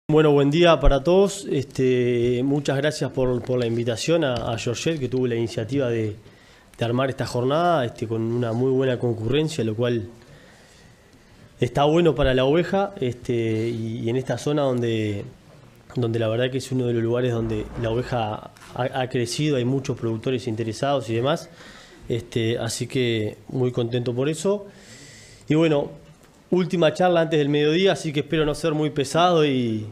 Bueno, buen día para todos. Muchas gracias por la invitación a Georgette, que tuvo la iniciativa de armar esta jornada con una muy buena concurrencia, lo cual está bueno para la oveja y en esta zona donde la verdad que es uno de los lugares donde la oveja ha crecido, hay muchos productores interesados y demás. Así que muy contento por eso. Y bueno, última charla antes del mediodía, así que espero no ser muy pesado y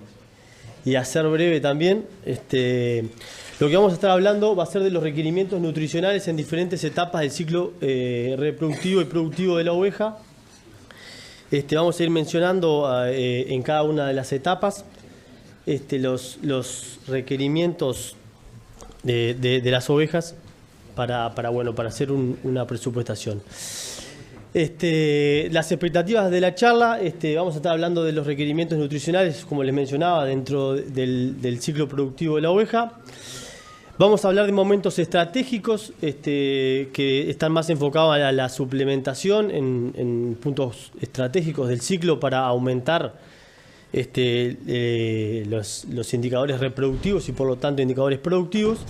hacer breve también. Lo que vamos a estar hablando va a ser de los requerimientos nutricionales en diferentes etapas del ciclo reproductivo y productivo de la oveja. Vamos a ir mencionando en cada una de las etapas los requerimientos de las ovejas para hacer una presupuestación. Las expectativas de la charla, vamos a estar hablando de los requerimientos nutricionales, como les mencionaba, dentro del ciclo productivo de la oveja. Vamos a hablar de momentos estratégicos que están más enfocados a la suplementación en puntos estratégicos del ciclo para aumentar los indicadores reproductivos y por lo tanto indicadores productivos.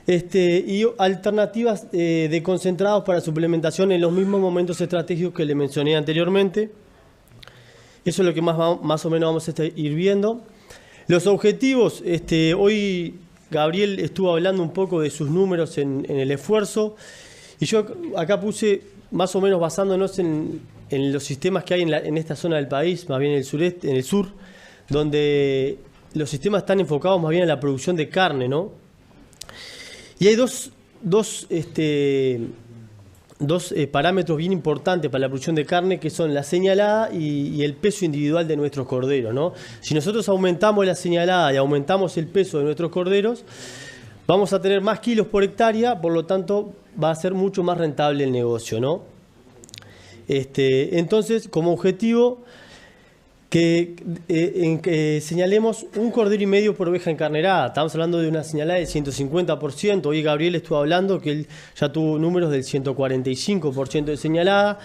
Y alternativas de concentrados para suplementación en los mismos momentos estratégicos que le mencioné anteriormente. Eso es lo que más o menos vamos a ir viendo. Los objetivos, hoy Gabriel estuvo hablando un poco de sus números en el esfuerzo, y yo acá puse más o menos basándonos en los sistemas que hay en esta zona del país, más bien en el sur, donde los sistemas están enfocados más bien en la producción de carne, ¿no? Y hay dos parámetros bien importantes para la producción de carne, que son la señalada y el peso individual de nuestros corderos, ¿no? Si nosotros aumentamos la señalada y aumentamos el peso de nuestros corderos, vamos a tener más kilos por hectárea, por lo tanto va a ser mucho más rentable el negocio, ¿no? Entonces, como objetivo, que señalemos 1,5 cordero por oveja encarnerada. Estamos hablando de una señalada del 150%. Hoy Gabriel estuvo hablando que él ya tuvo números del 145% de señalada.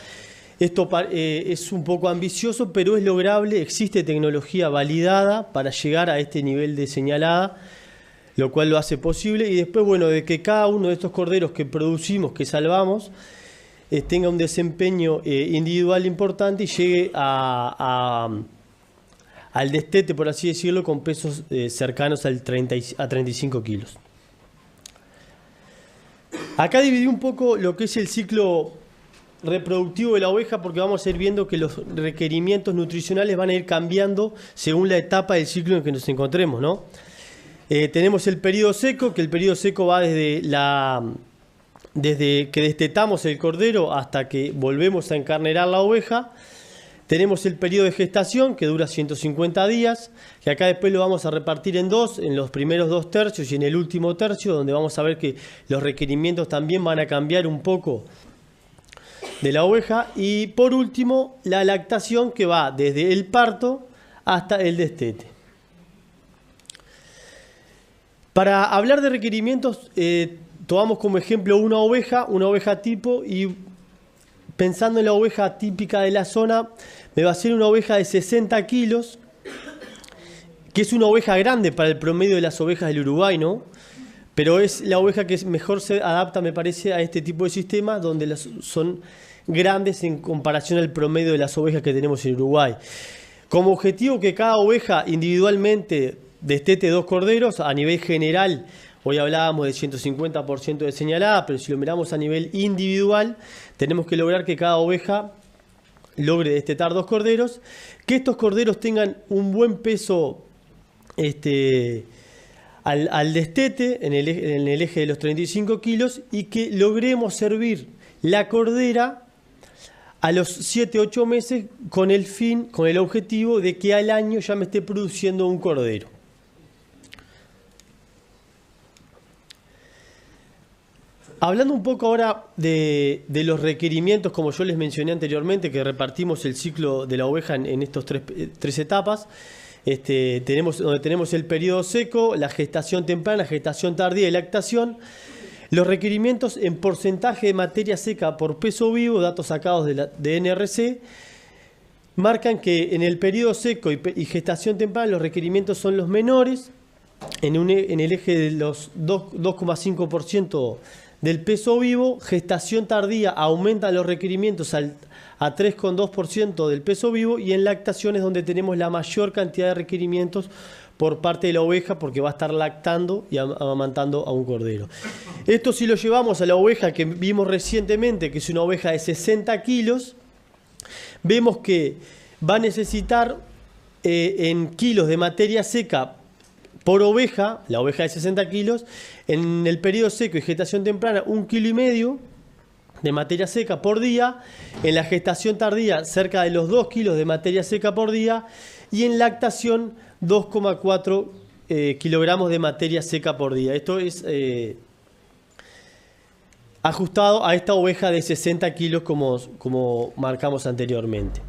Esto es un poco ambicioso, pero es lograble. Existe tecnología validada para llegar a este nivel de señalada, lo cual lo hace posible. Y después, bueno, de que cada uno de estos corderos que producimos, que salvamos, tenga un desempeño individual importante y llegue al destete, por así decirlo, con pesos cercanos a 35 kilos. Acá dividí un poco lo que es el ciclo reproductivo de la oveja, porque vamos a ir viendo que los requerimientos nutricionales van a ir cambiando según la etapa del ciclo en que nos encontremos, ¿no? Tenemos el periodo seco, que el periodo seco va desde que destetamos el cordero hasta que volvemos a encarnerar la oveja. Tenemos el periodo de gestación, que dura 150 días, que acá después lo vamos a repartir en dos, en los primeros 2 tercios y en el último tercio, donde vamos a ver que los requerimientos también van a cambiar un poco de la oveja. Y por último, la lactación, que va desde el parto hasta el destete. Para hablar de requerimientos, tomamos como ejemplo una oveja tipo, y pensando en la oveja típica de la zona, me va a ser una oveja de 60 kilos, que es una oveja grande para el promedio de las ovejas del Uruguay, ¿no? Pero es la oveja que mejor se adapta, me parece, a este tipo de sistemas, donde son grandes en comparación al promedio de las ovejas que tenemos en Uruguay. Como objetivo, que cada oveja individualmente destete 2 corderos. A nivel general, hoy hablábamos del 150% de señalada, pero si lo miramos a nivel individual, tenemos que lograr que cada oveja logre destetar 2 corderos, que estos corderos tengan un buen peso al destete en el eje de los 35 kilos, y que logremos servir la cordera a los 7-8 meses con el objetivo de que al año ya me esté produciendo un cordero. Hablando un poco ahora de los requerimientos, como yo les mencioné anteriormente, que repartimos el ciclo de la oveja en estas tres etapas. Tenemos el periodo seco, la gestación temprana, gestación tardía y lactación. Los requerimientos en porcentaje de materia seca por peso vivo, datos sacados de NRC, marcan que en el periodo seco y gestación temprana los requerimientos son los menores, en el eje de los 2,5% del peso vivo. Gestación tardía aumenta los requerimientos a 3,2% del peso vivo, y en lactación es donde tenemos la mayor cantidad de requerimientos por parte de la oveja, porque va a estar lactando y amamantando a un cordero. Esto si lo llevamos a la oveja que vimos recientemente, que es una oveja de 60 kilos, vemos que va a necesitar en kilos de materia seca por oveja, la oveja de 60 kilos, en el periodo seco y gestación temprana 1,5 kilos de materia seca por día, en la gestación tardía cerca de los 2 kilos de materia seca por día, y en lactación 2,4 kilogramos de materia seca por día. Esto es ajustado a esta oveja de 60 kilos como marcamos anteriormente.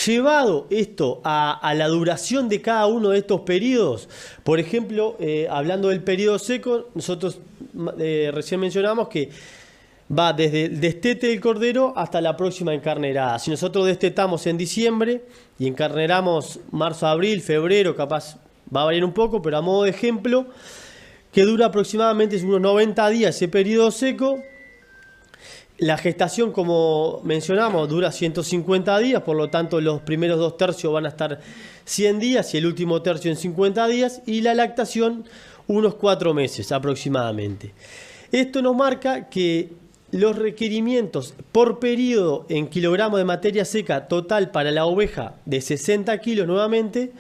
Llevado esto a la duración de cada uno de estos periodos, por ejemplo, hablando del periodo seco, nosotros recién mencionamos que va desde el destete del cordero hasta la próxima encarnerada. Si nosotros destetamos en diciembre y encarneramos marzo, abril, febrero, capaz va a variar un poco, pero a modo de ejemplo, que dura aproximadamente unos 90 días ese periodo seco. La gestación, como mencionamos, dura 150 días, por lo tanto los primeros 2 tercios van a estar 100 días y el último tercio en 50 días, y la lactación unos 4 meses aproximadamente. Esto nos marca que los requerimientos por periodo en kilogramos de materia seca total para la oveja de 60 kilos nuevamente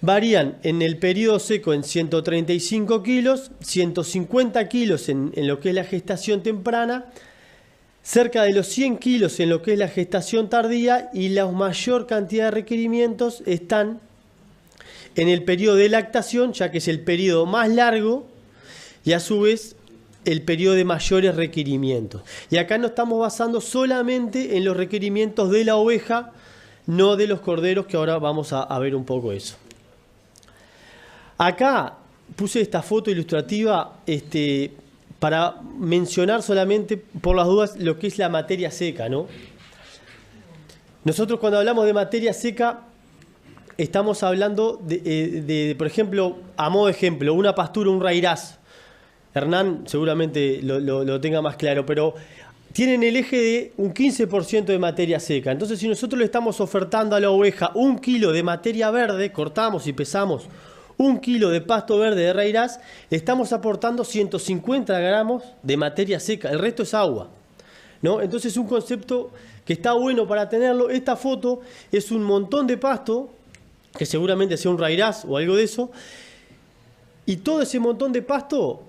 varían en el periodo seco en 135 kilos, 150 kilos en lo que es la gestación temprana, cerca de los 100 kilos en lo que es la gestación tardía, y la mayor cantidad de requerimientos están en el periodo de lactación, ya que es el periodo más largo y a su vez el periodo de mayores requerimientos. Y acá nos estamos basando solamente en los requerimientos de la oveja, no de los corderos, que ahora vamos a ver un poco eso. Acá puse esta foto ilustrativa para mencionar solamente, por las dudas, lo que es la materia seca, ¿no? Nosotros cuando hablamos de materia seca estamos hablando por ejemplo, a modo de ejemplo, una pastura, un rairás. Hernán seguramente lo tenga más claro, pero tienen el eje de un 15% de materia seca. Entonces, si nosotros le estamos ofertando a la oveja 1 kilo de materia verde, cortamos y pesamos 1 kilo de pasto verde de rairás, le estamos aportando 150 gramos de materia seca, el resto es agua, ¿no? Entonces es un concepto que está bueno para tenerlo. Esta foto es un montón de pasto, que seguramente sea un rairás o algo de eso, y todo ese montón de pasto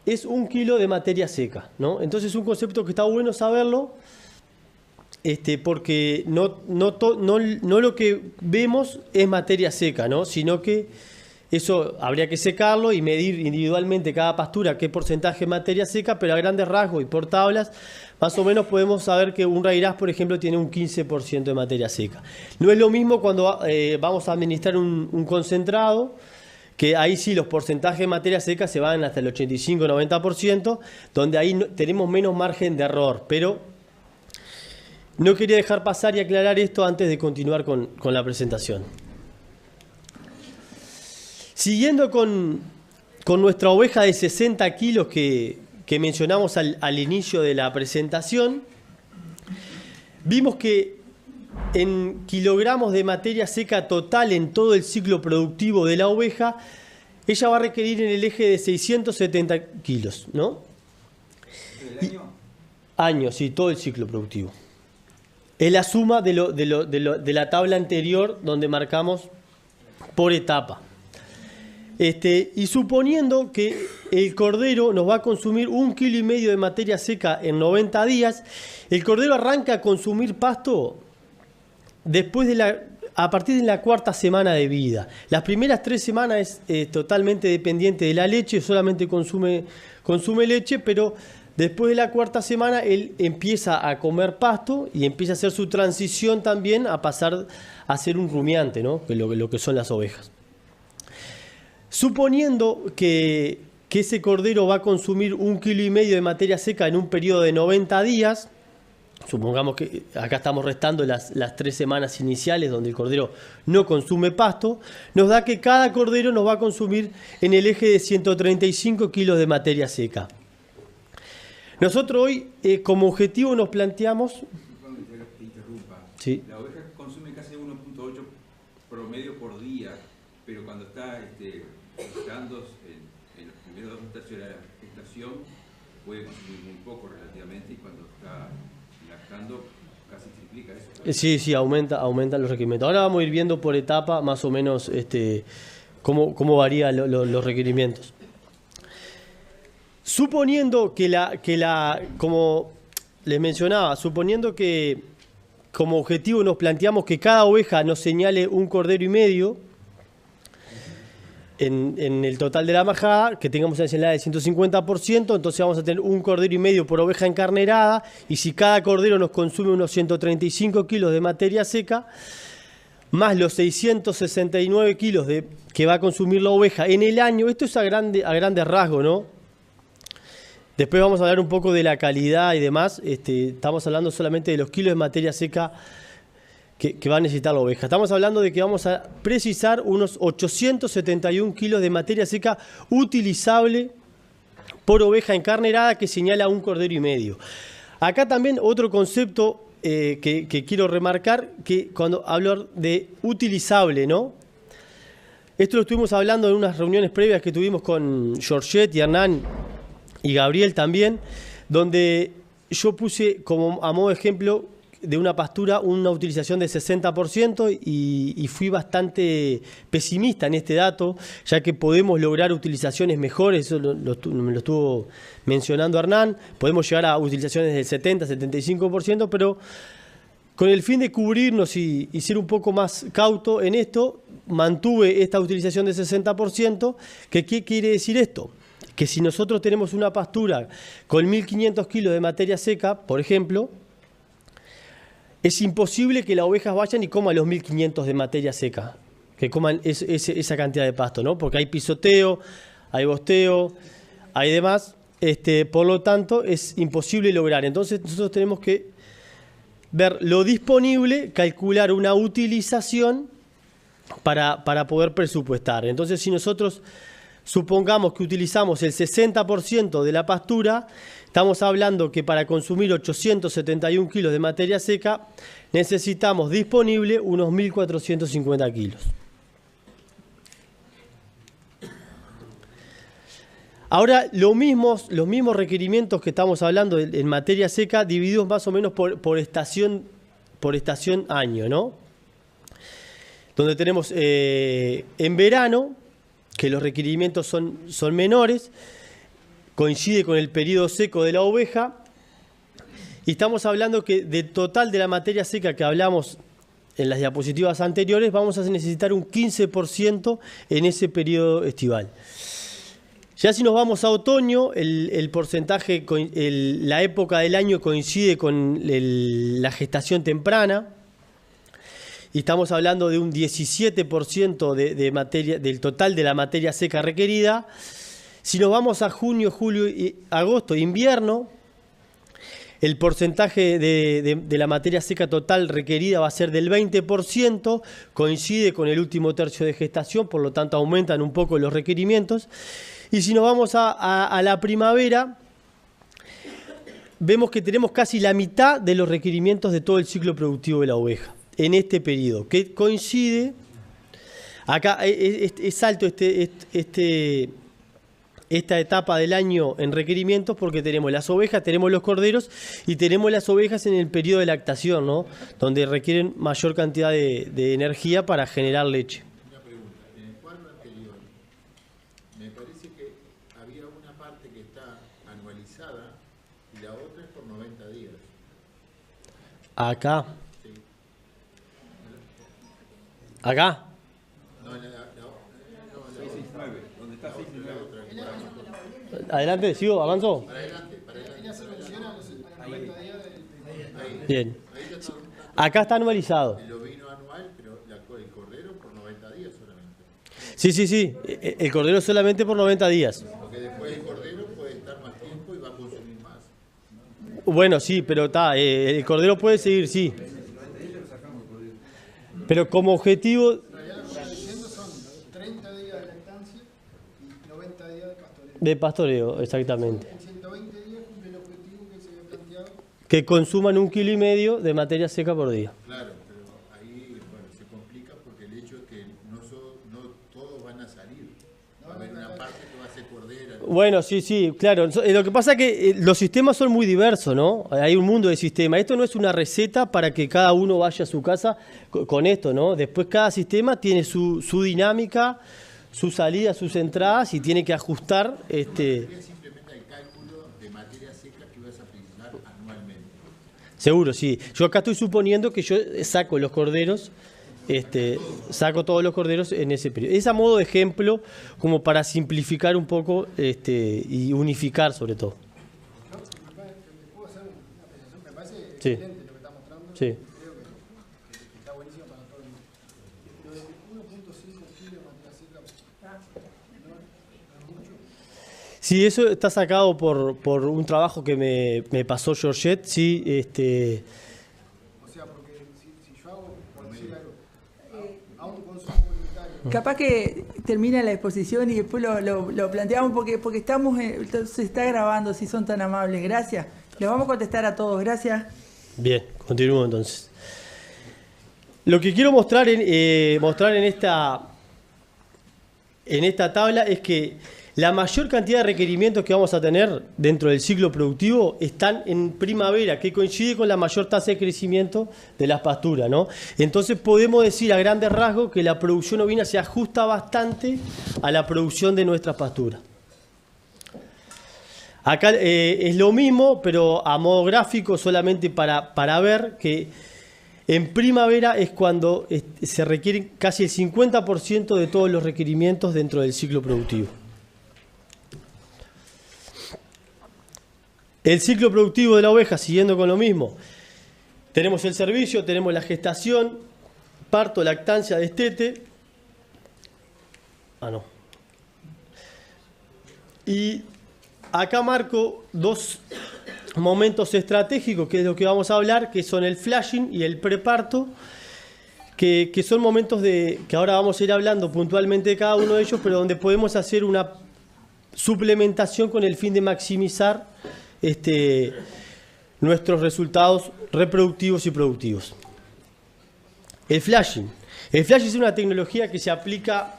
es 1 kilo de materia seca, ¿no? Entonces es un concepto que está bueno saberlo, porque no lo que vemos es materia seca, ¿no? Sino que eso habría que secarlo y medir individualmente cada pastura qué porcentaje de materia seca, pero a grandes rasgos y por tablas, más o menos podemos saber que un rairás, por ejemplo, tiene un 15% de materia seca. No es lo mismo cuando vamos a administrar un concentrado, que ahí sí los porcentajes de materia seca se van hasta el 85-90%, donde ahí tenemos menos margen de error. Pero no quería dejar pasar y aclarar esto antes de continuar con la presentación. Siguiendo con nuestra oveja de 60 kilos que mencionamos al inicio de la presentación, vimos que en kilogramos de materia seca total en todo el ciclo productivo de la oveja, ella va a requerir en el eje de 670 kilos, ¿no? ¿El año? Año, sí, todo el ciclo productivo. Es la suma de la tabla anterior donde marcamos por etapa. Y suponiendo que el cordero nos va a consumir 1,5 kilos de materia seca en 90 días, el cordero arranca a consumir pasto a partir de la 4ª semana de vida. Las primeras 3 semanas es totalmente dependiente de la leche, solamente consume leche, pero después de la 4ª semana él empieza a comer pasto y empieza a hacer su transición también a pasar a ser un rumiante, ¿no? Lo que son las ovejas. Suponiendo que ese cordero va a consumir 1,5 kilos de materia seca en un periodo de 90 días, supongamos que acá estamos restando las 3 semanas iniciales donde el cordero no consume pasto, nos da que cada cordero nos va a consumir en el eje de 135 kilos de materia seca. Nosotros hoy, como objetivo, nos planteamos... Disculpame que te interrumpa. Sí. La oveja consume casi 1.8 promedio por día, pero cuando está gestando en los primeros 2 estaciones de la gestación, puede consumir muy poco relativamente, y cuando está lactando casi triplica eso. Sí, aumentan los requerimientos. Ahora vamos a ir viendo por etapa más o menos cómo varían los requerimientos. Suponiendo como les mencionaba, suponiendo que como objetivo nos planteamos que cada oveja nos señale un cordero y medio en el total de la majada, que tengamos una señalada del 150%, entonces vamos a tener un cordero y medio por oveja encarnerada, y si cada cordero nos consume unos 135 kilos de materia seca, más los 669 kilos que va a consumir la oveja en el año, esto es a grandes rasgos, ¿no? Después vamos a hablar un poco de la calidad y demás. Estamos hablando solamente de los kilos de materia seca que va a necesitar la oveja. Estamos hablando de que vamos a precisar unos 871 kilos de materia seca utilizable por oveja encarnerada, que señala un cordero y medio. Acá también otro concepto que quiero remarcar, que cuando hablo de utilizable, ¿no? Esto lo estuvimos hablando en unas reuniones previas que tuvimos con Georgette y Hernán y Gabriel también, donde yo puse como a modo de ejemplo de una pastura una utilización de 60%, y fui bastante pesimista en este dato, ya que podemos lograr utilizaciones mejores, eso me lo estuvo mencionando Hernán, podemos llegar a utilizaciones del 70-75%, pero con el fin de cubrirnos y ser un poco más cauto en esto, mantuve esta utilización de 60%, que ¿qué quiere decir esto? Que si nosotros tenemos una pastura con 1.500 kilos de materia seca, por ejemplo, es imposible que las ovejas vayan y coman los 1.500 de materia seca, que coman esa cantidad de pasto, ¿no? Porque hay pisoteo, hay bosteo, hay demás, por lo tanto es imposible lograr. Entonces nosotros tenemos que ver lo disponible, calcular una utilización para poder presupuestar. Entonces, si nosotros supongamos que utilizamos el 60% de la pastura, estamos hablando que para consumir 871 kilos de materia seca necesitamos disponible unos 1.450 kilos. Ahora, los mismos requerimientos que estamos hablando en materia seca, divididos más o menos por estación año, ¿no? Donde tenemos en verano, que los requerimientos son menores, coincide con el periodo seco de la oveja, y estamos hablando que del total de la materia seca que hablamos en las diapositivas anteriores, vamos a necesitar un 15% en ese periodo estival. Ya si nos vamos a otoño, el porcentaje, la época del año coincide con la gestación temprana, y estamos hablando de un 17% del total de la materia seca requerida. Si nos vamos a junio, julio y agosto, invierno, el porcentaje de la materia seca total requerida va a ser del 20%, coincide con el último tercio de gestación, por lo tanto aumentan un poco los requerimientos. Y si nos vamos a la primavera, vemos que tenemos casi la mitad de los requerimientos de todo el ciclo productivo de la oveja en este periodo, que coincide, acá es alto esta etapa del año en requerimientos, porque tenemos las ovejas, tenemos los corderos y tenemos las ovejas en el periodo de lactación, ¿no? Donde requieren mayor cantidad de energía para generar leche. Una pregunta, en el cuadro anterior me parece que había una parte que está anualizada y la otra es por 90 días. Acá. Sí. ¿Acá? No, 669, donde está 669. Adelante, ¿sigo? ¿Avanzo? Para adelante, para adelante. Bien. Acá está anualizado. El ovino anual, pero el cordero por 90 días solamente. Sí. El cordero solamente por 90 días. Porque después el cordero puede estar más tiempo y va a consumir más. Bueno, sí, pero está, el cordero puede seguir, sí. Pero como objetivo... En realidad lo que está diciendo son 30 días de lactancia y 90 días de pastoreo. De pastoreo, exactamente. En 120 días cumple el objetivo que se había planteado. Que consuman 1,5 kilos de materia seca por día. Claro, pero ahí bueno, se complica porque el hecho es que no todos van a salir. Va a haber una parte que va a ser cordera. ¿No? Bueno, sí, claro. Lo que pasa es que los sistemas son muy diversos, ¿no? Hay un mundo de sistemas. Esto no es una receta para que cada uno vaya a su casa con esto, ¿no? Después cada sistema tiene su dinámica, sus salidas, sus entradas y tiene que ajustar. Es simplemente el cálculo de materia seca que vas a precisar anualmente. Seguro, sí. Yo acá estoy suponiendo que yo saco los corderos, saco todos los corderos en ese periodo. Es a modo de ejemplo, como para simplificar un poco y unificar sobre todo. ¿Puedo hacer una apreciación? Me parece Sí. excelente lo que está mostrando. Sí. Creo que está buenísimo para todo el mundo. Lo de 1.5 kilos de materia seca no es mucho. Sí, eso está sacado por un trabajo que me pasó Georgette, sí, O sea, porque si yo hago, por decir algo, a un consumo voluntario. Capaz que termina la exposición y después lo planteamos porque estamos, se está grabando, si son tan amables. Gracias. Les vamos a contestar a todos. Gracias. Bien, continúo entonces. Lo que quiero mostrar en esta tabla es que la mayor cantidad de requerimientos que vamos a tener dentro del ciclo productivo están en primavera, que coincide con la mayor tasa de crecimiento de las pasturas, ¿no? Entonces podemos decir a grandes rasgos que la producción ovina se ajusta bastante a la producción de nuestras pasturas. Acá es lo mismo, pero a modo gráfico, solamente para ver que en primavera es cuando se requieren casi el 50% de todos los requerimientos dentro del ciclo productivo. El ciclo productivo de la oveja, siguiendo con lo mismo, tenemos el servicio, tenemos la gestación, parto, lactancia, destete. Y acá marco dos momentos estratégicos, que es lo que vamos a hablar, que son el flashing y el preparto, que son momentos que ahora vamos a ir hablando puntualmente de cada uno de ellos, pero donde podemos hacer una suplementación con el fin de maximizar nuestros resultados reproductivos y productivos. El flashing. El flashing es una tecnología que se aplica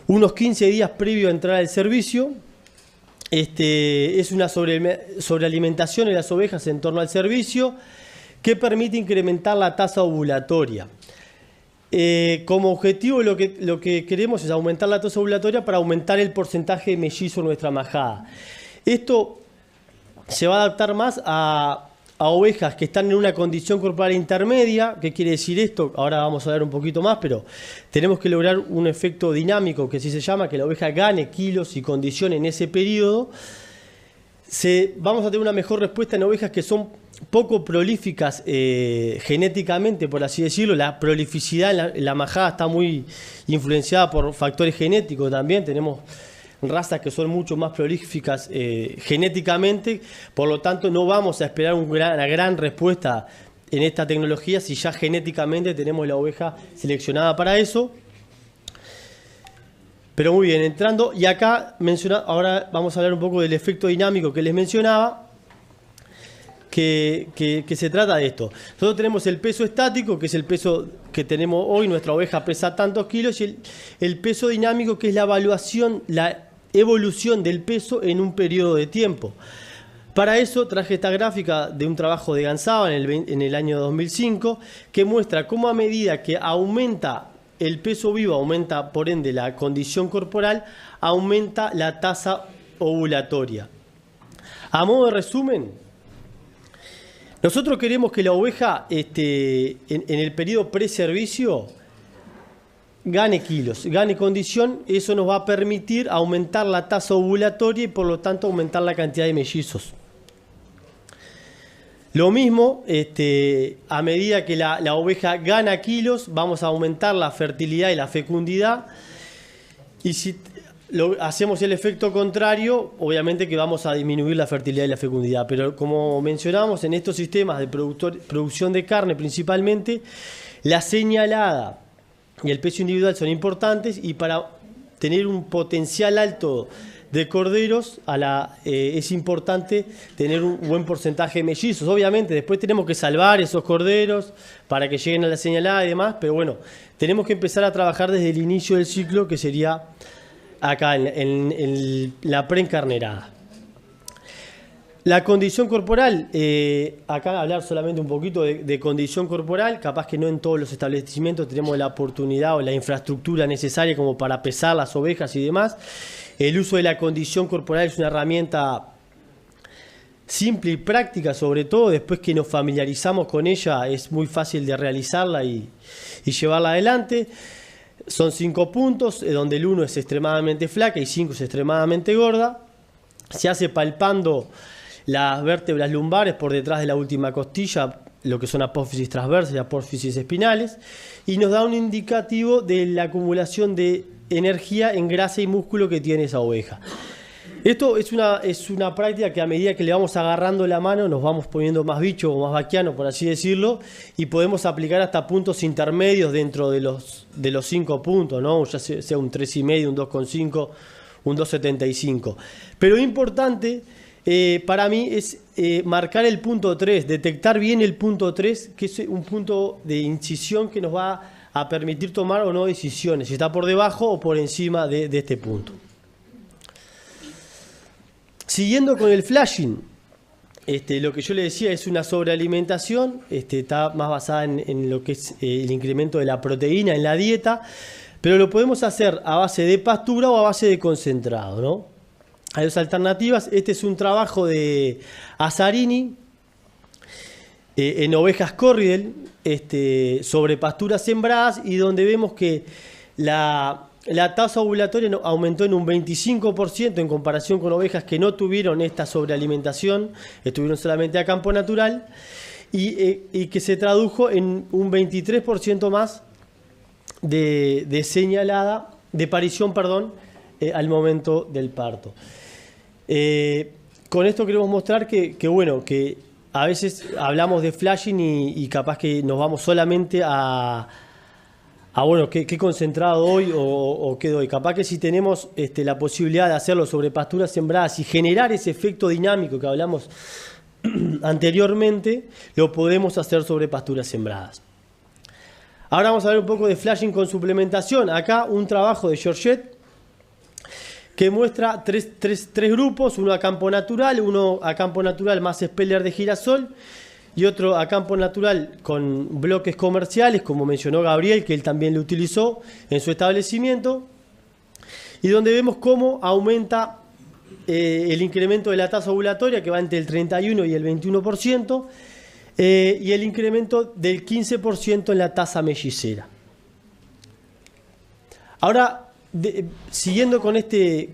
unos 15 días previo a entrar al servicio. Es una sobrealimentación en las ovejas en torno al servicio que permite incrementar la tasa ovulatoria. Como objetivo lo que queremos es aumentar la tasa ovulatoria para aumentar el porcentaje de mellizo en nuestra majada. Esto se va a adaptar más a ovejas que están en una condición corporal intermedia. ¿Qué quiere decir esto? Ahora vamos a ver un poquito más, pero tenemos que lograr un efecto dinámico, que así se llama, que la oveja gane kilos y condición en ese periodo. Vamos a tener una mejor respuesta en ovejas que son poco prolíficas genéticamente, por así decirlo. La prolificidad en la majada está muy influenciada por factores genéticos también. Tenemos razas que son mucho más prolíficas genéticamente, por lo tanto no vamos a esperar una gran respuesta en esta tecnología si ya genéticamente tenemos la oveja seleccionada para eso. Pero muy bien, entrando, y acá ahora vamos a hablar un poco del efecto dinámico que les mencionaba, que se trata de esto. Nosotros tenemos el peso estático, que es el peso que tenemos hoy, nuestra oveja pesa tantos kilos, y el peso dinámico, que es la evolución del peso en un periodo de tiempo. Para eso traje esta gráfica de un trabajo de Gansaba en el año 2005, que muestra cómo a medida que aumenta el peso vivo, aumenta por ende la condición corporal, aumenta la tasa ovulatoria. A modo de resumen, nosotros queremos que la oveja en el periodo preservicio gane kilos, gane condición. Eso nos va a permitir aumentar la tasa ovulatoria y por lo tanto aumentar la cantidad de mellizos. Lo mismo, a medida que la oveja gana kilos, vamos a aumentar la fertilidad y la fecundidad. Y si hacemos el efecto contrario, obviamente que vamos a disminuir la fertilidad y la fecundidad. Pero como mencionamos, en estos sistemas de producción de carne principalmente, la señalada y el peso individual son importantes, y para tener un potencial alto de corderos es importante tener un buen porcentaje de mellizos. Obviamente después tenemos que salvar esos corderos para que lleguen a la señalada y demás, pero bueno, tenemos que empezar a trabajar desde el inicio del ciclo, que sería acá en la preencarnerada. La condición corporal, acá hablar solamente un poquito de condición corporal, capaz que no en todos los establecimientos tenemos la oportunidad o la infraestructura necesaria como para pesar las ovejas y demás. El uso de la condición corporal es una herramienta simple y práctica, sobre todo después que nos familiarizamos con ella, es muy fácil de realizarla y llevarla adelante. Son 5 puntos, donde el 1 es extremadamente flaca y 5 es extremadamente gorda. Se hace palpando las vértebras lumbares por detrás de la última costilla, lo que son apófisis transversas y apófisis espinales, y nos da un indicativo de la acumulación de energía en grasa y músculo que tiene esa oveja. Esto es una práctica que a medida que le vamos agarrando la mano nos vamos poniendo más bicho o más vaquiano, por así decirlo, y podemos aplicar hasta puntos intermedios dentro de los 5 puntos, ¿no? Ya sea un 3,5, un 2,5, un 2,75. Pero importante para mí es marcar el punto 3, detectar bien el punto 3, que es un punto de incisión que nos va a permitir tomar o no decisiones, si está por debajo o por encima de este punto. Siguiendo con el flashing, lo que yo le decía es una sobrealimentación, está más basada en lo que es el incremento de la proteína en la dieta, pero lo podemos hacer a base de pastura o a base de concentrado, ¿no? Hay dos alternativas. Este es un trabajo de Azzarini en ovejas Corriedale, sobre pasturas sembradas, y donde vemos que la tasa ovulatoria aumentó en un 25% en comparación con ovejas que no tuvieron esta sobrealimentación, estuvieron solamente a campo natural, y que se tradujo en un 23% más de señalada, de parición, al momento del parto. Con esto queremos mostrar que a veces hablamos de flashing y capaz que nos vamos solamente ¿qué concentrado doy o qué doy? Capaz que si tenemos la posibilidad de hacerlo sobre pasturas sembradas y generar ese efecto dinámico que hablamos anteriormente, lo podemos hacer sobre pasturas sembradas. Ahora vamos a ver un poco de flashing con suplementación. Acá un trabajo de Georgette que muestra tres grupos, uno a campo natural, uno a campo natural más speller de girasol, y otro a campo natural con bloques comerciales, como mencionó Gabriel, que él también lo utilizó en su establecimiento, y donde vemos cómo aumenta el incremento de la tasa ovulatoria, que va entre el 31 y el 21%, y el incremento del 15% en la tasa mellizera. Ahora, siguiendo con este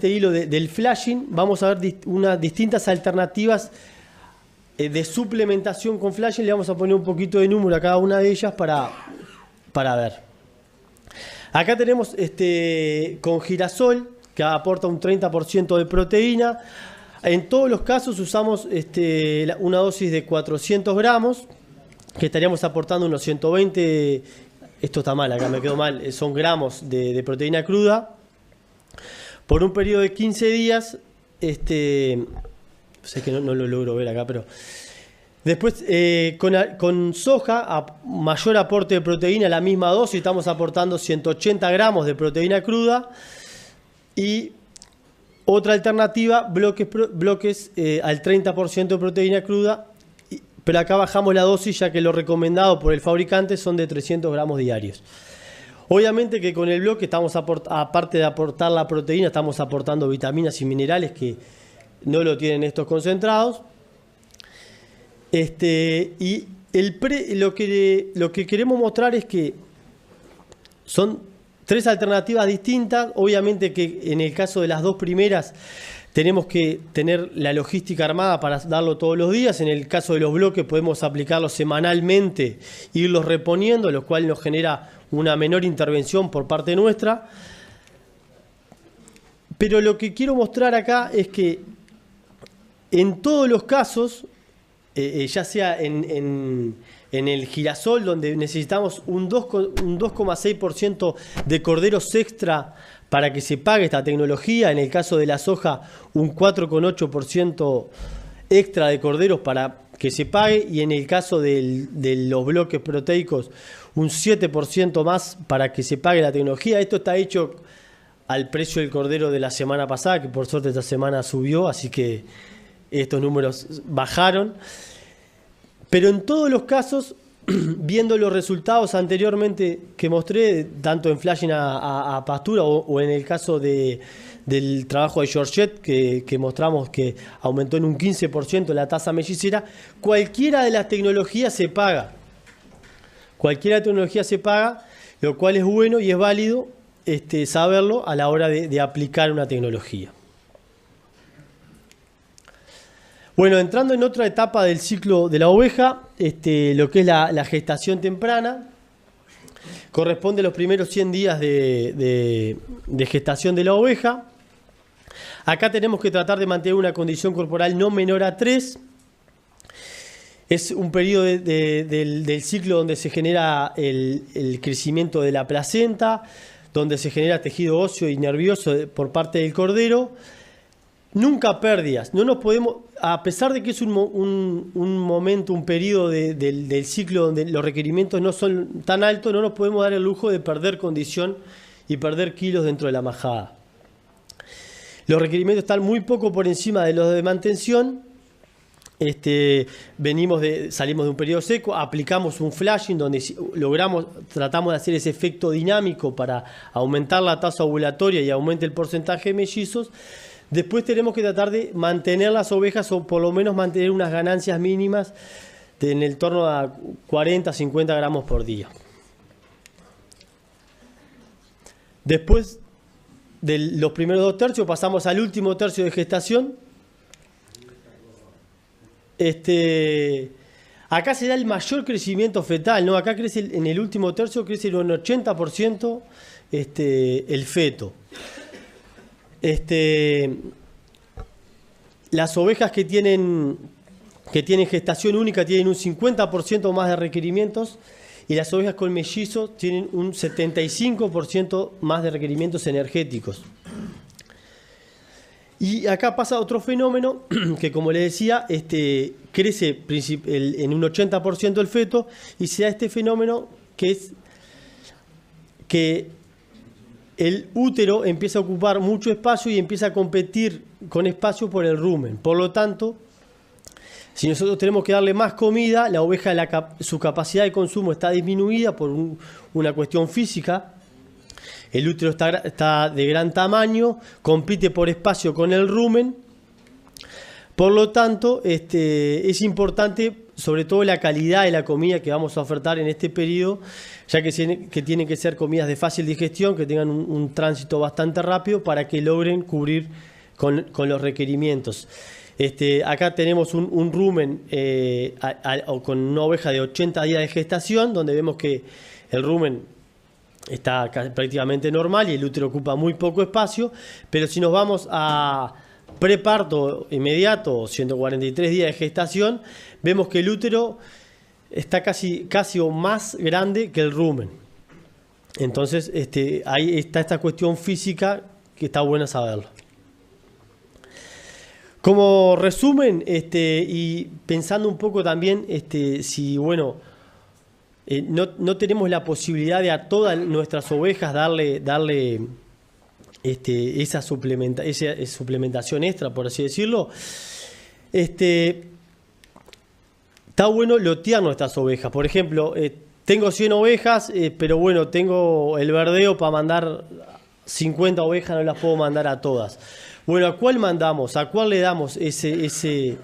hilo del flashing, vamos a ver unas distintas alternativas de suplementación con flashing. Le vamos a poner un poquito de número a cada una de ellas para ver. Acá tenemos con girasol, que aporta un 30% de proteína. En todos los casos usamos una dosis de 400 gramos, que estaríamos aportando unos 120, esto está mal, acá me quedó mal, son gramos de proteína cruda, por un periodo de 15 días. Sé que no lo logro ver acá, pero después con soja, a mayor aporte de proteína, la misma dosis, estamos aportando 180 gramos de proteína cruda. Y otra alternativa, bloques al 30% de proteína cruda, pero acá bajamos la dosis, ya que lo recomendado por el fabricante son de 300 gramos diarios. Obviamente que con el bloque estamos aparte de aportar la proteína, estamos aportando vitaminas y minerales que no lo tienen estos concentrados. Y lo que queremos mostrar es que son 3 alternativas distintas. Obviamente que en el caso de las 2 primeras tenemos que tener la logística armada para darlo todos los días. En el caso de los bloques podemos aplicarlos semanalmente, irlos reponiendo, lo cual nos genera una menor intervención por parte nuestra. Pero lo que quiero mostrar acá es que en todos los casos, ya sea en el girasol, donde necesitamos un 2,6% de corderos extra para que se pague esta tecnología, en el caso de la soja un 4,8% extra de corderos para que se pague, y en el caso de los bloques proteicos un 7% más para que se pague la tecnología. Esto está hecho al precio del cordero de la semana pasada, que por suerte esta semana subió, así que estos números bajaron. Pero en todos los casos, viendo los resultados anteriormente que mostré, tanto en flashing a pastura o en el caso del trabajo de Georgette, que mostramos que aumentó en un 15% la tasa mellicera, cualquiera de las tecnologías se paga. Cualquiera tecnología se paga, lo cual es bueno y es válido saberlo a la hora de aplicar una tecnología. Bueno, entrando en otra etapa del ciclo de la oveja, lo que es la gestación temprana, corresponde a los primeros 100 días de gestación de la oveja. Acá tenemos que tratar de mantener una condición corporal no menor a 3. Es un periodo del ciclo donde se genera el crecimiento de la placenta, donde se genera tejido óseo y nervioso por parte del cordero. Nunca pérdidas. No nos podemos, a pesar de que es un momento, un periodo del ciclo donde los requerimientos no son tan altos, no nos podemos dar el lujo de perder condición y perder kilos dentro de la majada. Los requerimientos están muy poco por encima de los de mantención. Salimos de un periodo seco, aplicamos un flashing donde tratamos de hacer ese efecto dinámico para aumentar la tasa ovulatoria y aumente el porcentaje de mellizos. Después tenemos que tratar de mantener las ovejas, o por lo menos mantener unas ganancias mínimas en el torno a 40 a 50 gramos por día. Después de los primeros 2 tercios pasamos al último tercio de gestación. Acá se da el mayor crecimiento fetal, ¿no? Acá crece en el último tercio, crece un 80% el feto. Las ovejas que tienen gestación única tienen un 50% más de requerimientos, y las ovejas con mellizos tienen un 75% más de requerimientos energéticos. Y acá pasa otro fenómeno que, como les decía, crece en un 80% el feto, y se da este fenómeno que es que el útero empieza a ocupar mucho espacio y empieza a competir con espacio por el rumen. Por lo tanto, si nosotros tenemos que darle más comida, la oveja, su capacidad de consumo está disminuida por una cuestión física. El útero está de gran tamaño, compite por espacio con el rumen. Por lo tanto, es importante, sobre todo, la calidad de la comida que vamos a ofertar en este periodo, ya que tienen que ser comidas de fácil digestión, que tengan un tránsito bastante rápido para que logren cubrir con los requerimientos. Acá tenemos un rumen con una oveja de 80 días de gestación, donde vemos que el rumen está prácticamente normal y el útero ocupa muy poco espacio, pero si nos vamos a preparto inmediato, 143 días de gestación, vemos que el útero está casi o más grande que el rumen. Entonces, ahí está esta cuestión física que está buena saberlo. Como resumen, y pensando un poco también, si bueno, no tenemos la posibilidad de a todas nuestras ovejas darle esa suplementación extra, por así decirlo, está bueno lotear nuestras ovejas. Por ejemplo, tengo 100 ovejas, pero bueno, tengo el verdeo para mandar 50 ovejas, no las puedo mandar a todas. Bueno, ¿a cuál mandamos? ¿A cuál le damos ese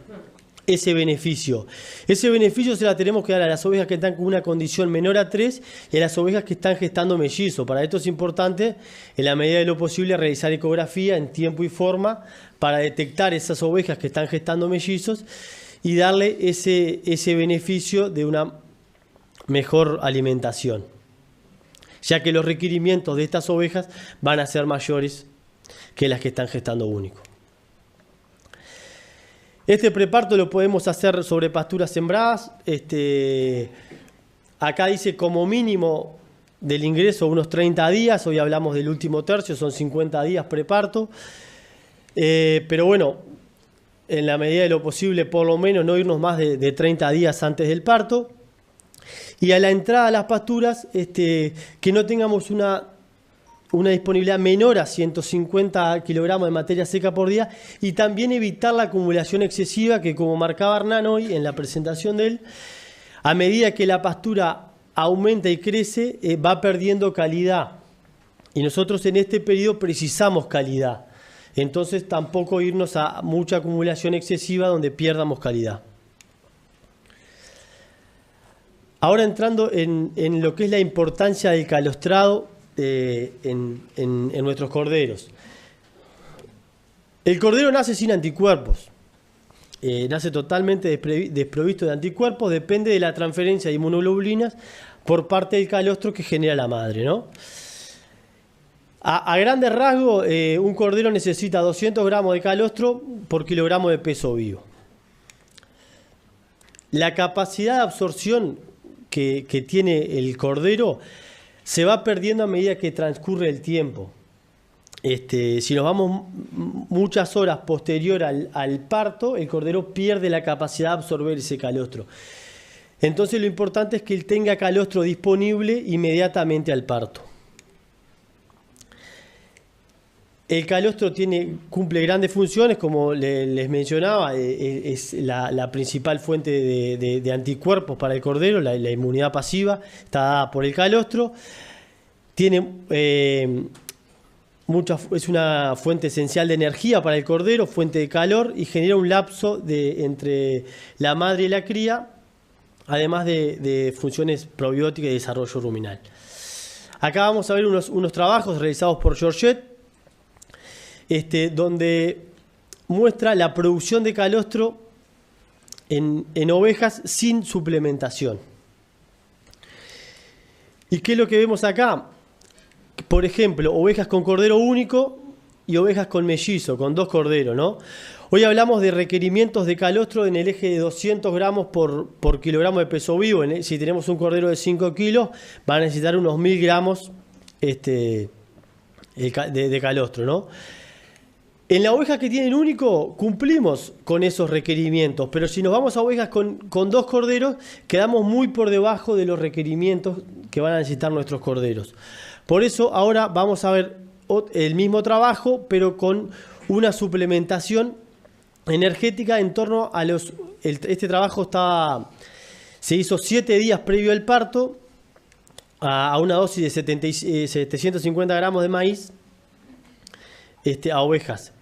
beneficio? Ese beneficio se la tenemos que dar a las ovejas que están con una condición menor a 3 y a las ovejas que están gestando mellizos. Para esto es importante, en la medida de lo posible, realizar ecografía en tiempo y forma para detectar esas ovejas que están gestando mellizos y darle ese beneficio de una mejor alimentación, ya que los requerimientos de estas ovejas van a ser mayores que las que están gestando único. Este preparto lo podemos hacer sobre pasturas sembradas. Acá dice como mínimo del ingreso unos 30 días. Hoy hablamos del último tercio, son 50 días preparto. Pero bueno, en la medida de lo posible, por lo menos no irnos más de 30 días antes del parto. Y a la entrada a las pasturas, que no tengamos una disponibilidad menor a 150 kilogramos de materia seca por día, y también evitar la acumulación excesiva que, como marcaba Hernán hoy en la presentación de él, a medida que la pastura aumenta y crece, va perdiendo calidad. Y nosotros en este periodo precisamos calidad. Entonces tampoco irnos a mucha acumulación excesiva donde pierdamos calidad. Ahora entrando en lo que es la importancia del calostrado en nuestros corderos. El cordero nace sin anticuerpos. Nace totalmente desprovisto de anticuerpos, depende de la transferencia de inmunoglobulinas por parte del calostro que genera la madre, ¿no? A grandes rasgos, un cordero necesita 200 gramos de calostro por kilogramo de peso vivo. La capacidad de absorción que tiene el cordero se va perdiendo a medida que transcurre el tiempo. Si nos vamos muchas horas posterior al parto, el cordero pierde la capacidad de absorber ese calostro. Entonces lo importante es que él tenga calostro disponible inmediatamente al parto. El calostro cumple grandes funciones, como les mencionaba, es la principal fuente de anticuerpos para el cordero, la inmunidad pasiva está dada por el calostro. Es una fuente esencial de energía para el cordero, fuente de calor, y genera un lapso entre la madre y la cría, además de funciones probióticas y desarrollo ruminal. Acá vamos a ver unos trabajos realizados por Georgette, donde muestra la producción de calostro en ovejas sin suplementación. ¿Y qué es lo que vemos acá? Por ejemplo, ovejas con cordero único y ovejas con mellizo, con 2 corderos, ¿no? Hoy hablamos de requerimientos de calostro en el eje de 200 gramos por kilogramo de peso vivo. Si tenemos un cordero de 5 kilos, va a necesitar unos 1000 gramos de calostro, ¿no? En la oveja que tienen único cumplimos con esos requerimientos, pero si nos vamos a ovejas con 2 corderos, quedamos muy por debajo de los requerimientos que van a necesitar nuestros corderos. Por eso ahora vamos a ver el mismo trabajo, pero con una suplementación energética en torno a este trabajo se hizo 7 días previo al parto, a una dosis de 750 gramos de maíz, a ovejas.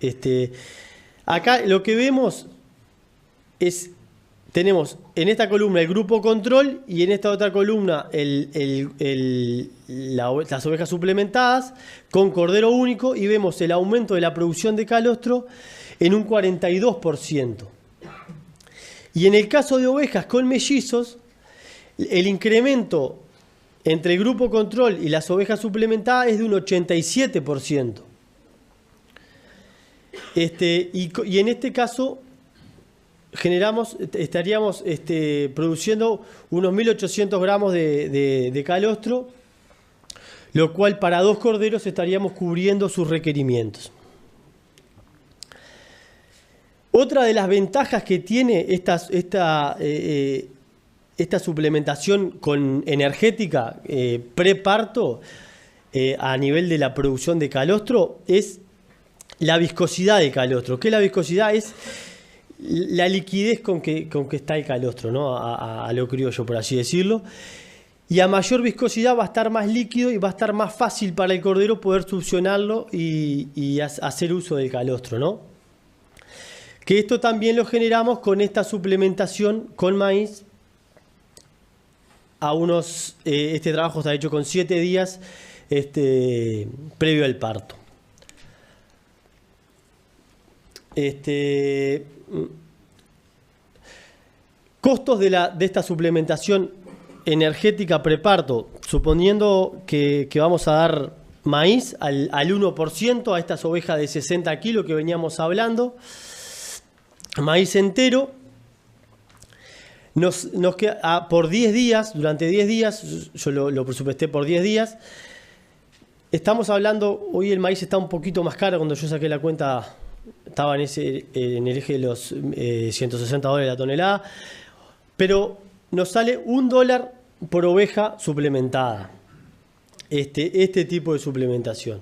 Acá lo que vemos tenemos en esta columna el grupo control y en esta otra columna las ovejas suplementadas con cordero único, y vemos el aumento de la producción de calostro en un 42%. Y en el caso de ovejas con mellizos, el incremento entre el grupo control y las ovejas suplementadas es de un 87%. Y en este caso estaríamos produciendo unos 1800 gramos de calostro, lo cual para 2 corderos estaríamos cubriendo sus requerimientos. Otra de las ventajas que tiene esta suplementación energética preparto a nivel de la producción de calostro es la viscosidad del calostro. ¿Qué es la viscosidad? Es la liquidez con que está el calostro, ¿no? A lo criollo, por así decirlo. Y a mayor viscosidad va a estar más líquido y va a estar más fácil para el cordero poder succionarlo y hacer uso del calostro, ¿no? Que esto también lo generamos con esta suplementación con maíz. Este trabajo está hecho con 7 días previo al parto. Costos de esta suplementación energética preparto, suponiendo que vamos a dar maíz al 1%, a estas ovejas de 60 kilos que veníamos hablando, maíz entero. Nos queda por 10 días, durante 10 días, yo lo presupuesté por 10 días. Estamos hablando, hoy el maíz está un poquito más caro, cuando yo saqué la cuenta estaba en el eje de los $160 la tonelada, pero nos sale $1 por oveja suplementada, este tipo de suplementación.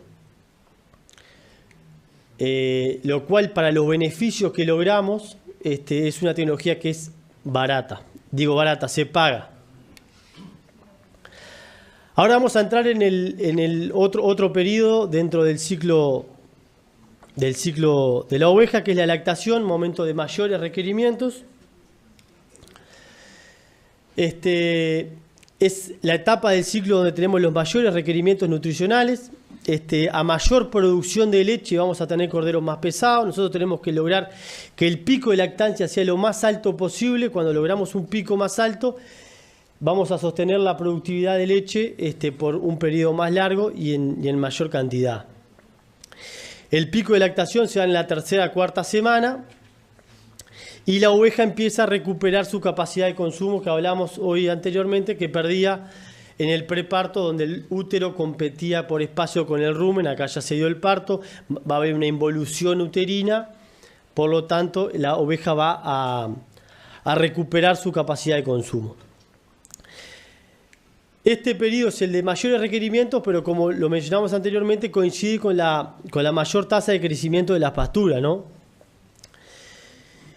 Lo cual para los beneficios que logramos es una tecnología que es barata. Digo barata, se paga. Ahora vamos a entrar en el otro periodo dentro del ciclo de la oveja, que es la lactación, momento de mayores requerimientos. Es la etapa del ciclo donde tenemos los mayores requerimientos nutricionales. A mayor producción de leche vamos a tener corderos más pesados. Nosotros tenemos que lograr que el pico de lactancia sea lo más alto posible. Cuando logramos un pico más alto, vamos a sostener la productividad de leche por un periodo más largo y en mayor cantidad. El pico de lactación se da en la tercera, cuarta semana y la oveja empieza a recuperar su capacidad de consumo que hablamos hoy anteriormente, que perdía en el preparto, donde el útero competía por espacio con el rumen. Acá ya se dio el parto, va a haber una involución uterina, por lo tanto la oveja va a recuperar su capacidad de consumo. Este periodo es el de mayores requerimientos, pero como lo mencionamos anteriormente, coincide con la mayor tasa de crecimiento de las pasturas, ¿no?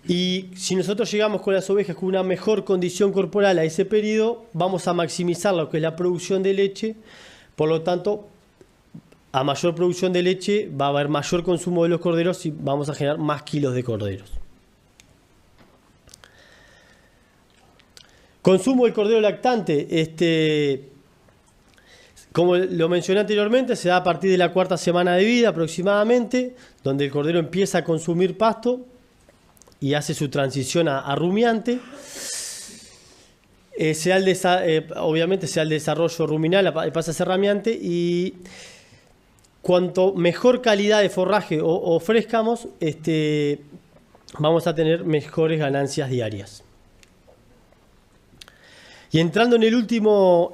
Y si nosotros llegamos con las ovejas con una mejor condición corporal a ese periodo, vamos a maximizar lo que es la producción de leche. Por lo tanto, a mayor producción de leche va a haber mayor consumo de los corderos y vamos a generar más kilos de corderos. Consumo del cordero lactante, como lo mencioné anteriormente, se da a partir de la cuarta semana de vida aproximadamente, donde el cordero empieza a consumir pasto y hace su transición a rumiante. Obviamente se da el desarrollo ruminal, pasa a ser ramiante, y cuanto mejor calidad de forraje ofrezcamos, vamos a tener mejores ganancias diarias. Y entrando en el último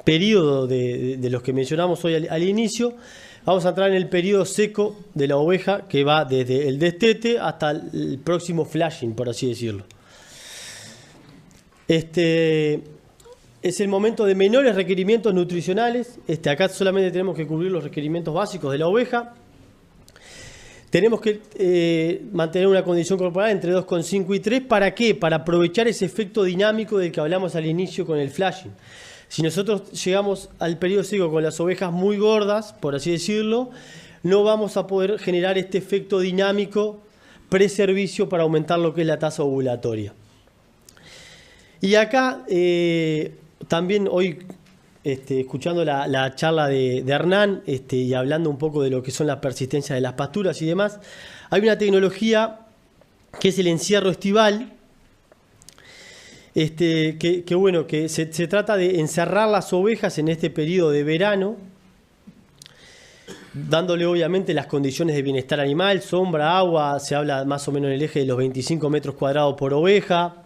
periodo de los que mencionamos hoy al inicio, vamos a entrar en el periodo seco de la oveja, que va desde el destete hasta el próximo flashing, por así decirlo. Es el momento de menores requerimientos nutricionales. Acá solamente tenemos que cubrir los requerimientos básicos de la oveja. Tenemos que mantener una condición corporal entre 2,5 y 3. ¿Para qué? Para aprovechar ese efecto dinámico del que hablamos al inicio con el flashing. Si nosotros llegamos al periodo seco con las ovejas muy gordas, por así decirlo, no vamos a poder generar este efecto dinámico preservicio para aumentar lo que es la tasa ovulatoria. Y acá también hoy, escuchando la charla de Hernán y hablando un poco de lo que son las persistencias de las pasturas y demás, hay una tecnología que es el encierro estival, que se trata de encerrar las ovejas en este periodo de verano, dándole obviamente las condiciones de bienestar animal, sombra, agua. Se habla más o menos en el eje de los 25 metros cuadrados por oveja,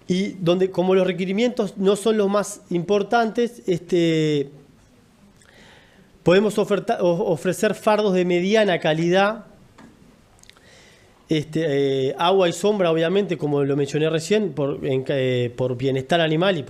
y donde, como los requerimientos no son los más importantes, podemos ofrecer fardos de mediana calidad, agua y sombra, obviamente, como lo mencioné recién, por bienestar animal y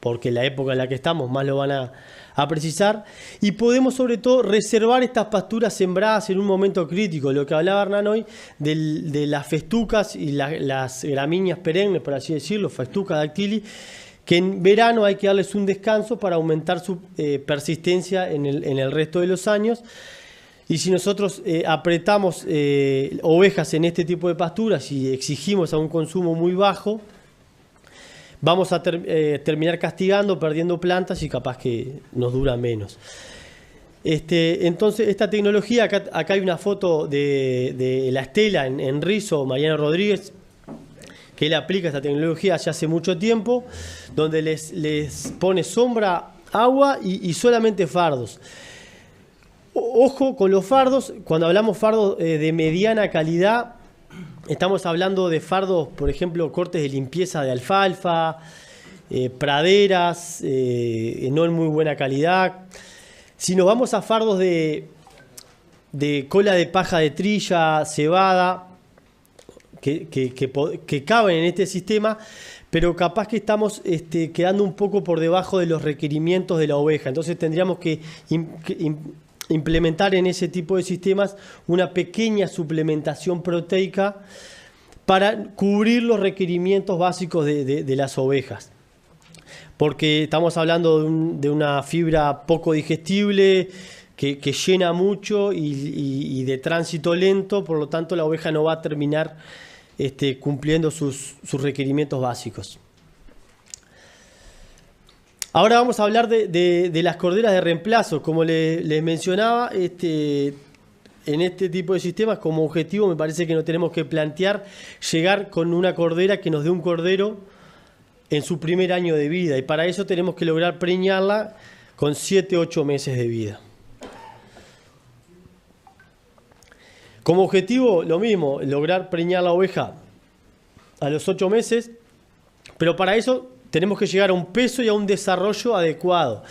porque la época en la que estamos más lo van a precisar. Y podemos sobre todo reservar estas pasturas sembradas en un momento crítico, lo que hablaba Hernán hoy de las festucas y las gramíneas perennes, por así decirlo, festuca dactili, que en verano hay que darles un descanso para aumentar su persistencia en el resto de los años. Y si nosotros apretamos ovejas en este tipo de pasturas y exigimos a un consumo muy bajo, vamos a terminar castigando, perdiendo plantas y capaz que nos dura menos. Entonces, esta tecnología, acá hay una foto de la estela en rizo, Mariano Rodríguez, que él aplica esta tecnología ya hace mucho tiempo, donde les pone sombra, agua y solamente fardos. Ojo con los fardos, cuando hablamos fardos de mediana calidad, estamos hablando de fardos, por ejemplo, cortes de limpieza de alfalfa, praderas, no en muy buena calidad. Si nos vamos a fardos de cola de paja de trilla, cebada, que caben en este sistema, pero capaz que estamos quedando un poco por debajo de los requerimientos de la oveja. Entonces tendríamos que implementar en ese tipo de sistemas una pequeña suplementación proteica para cubrir los requerimientos básicos de las ovejas. Porque estamos hablando de una fibra poco digestible, que llena mucho y de tránsito lento, por lo tanto la oveja no va a terminar cumpliendo sus requerimientos básicos. Ahora vamos a hablar de las corderas de reemplazo. Como les mencionaba, en este tipo de sistemas, como objetivo, me parece que nos tenemos que plantear llegar con una cordera que nos dé un cordero en su primer año de vida. Y para eso tenemos que lograr preñarla con 7-8 meses de vida. Como objetivo, lo mismo, lograr preñar la oveja a los 8 meses, pero para eso tenemos que llegar a un peso y a un desarrollo adecuado.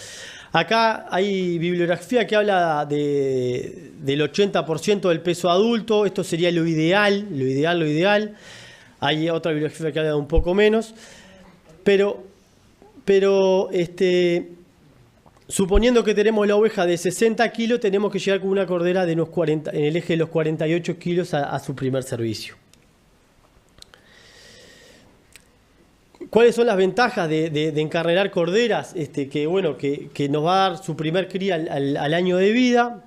Acá hay bibliografía que habla del 80% del peso adulto. Esto sería lo ideal. Hay otra bibliografía que habla de un poco menos. Pero suponiendo que tenemos la oveja de 60 kilos, tenemos que llegar con una cordera de unos 40, en el eje de los 48 kilos a su primer servicio. ¿Cuáles son las ventajas de encarnerar corderas? Que nos va a dar su primer cría al año de vida.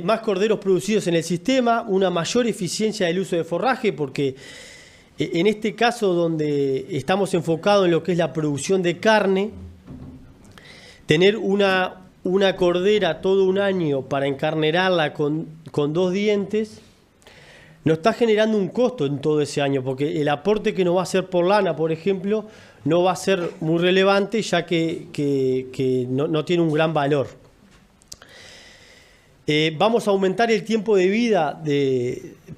Más corderos producidos en el sistema, una mayor eficiencia del uso de forraje, porque en este caso donde estamos enfocados en lo que es la producción de carne, tener una cordera todo un año para encarnerarla con 2 dientes, nos está generando un costo en todo ese año, porque el aporte que nos va a hacer por lana, por ejemplo, no va a ser muy relevante, ya que no tiene un gran valor. Vamos a aumentar el tiempo de vida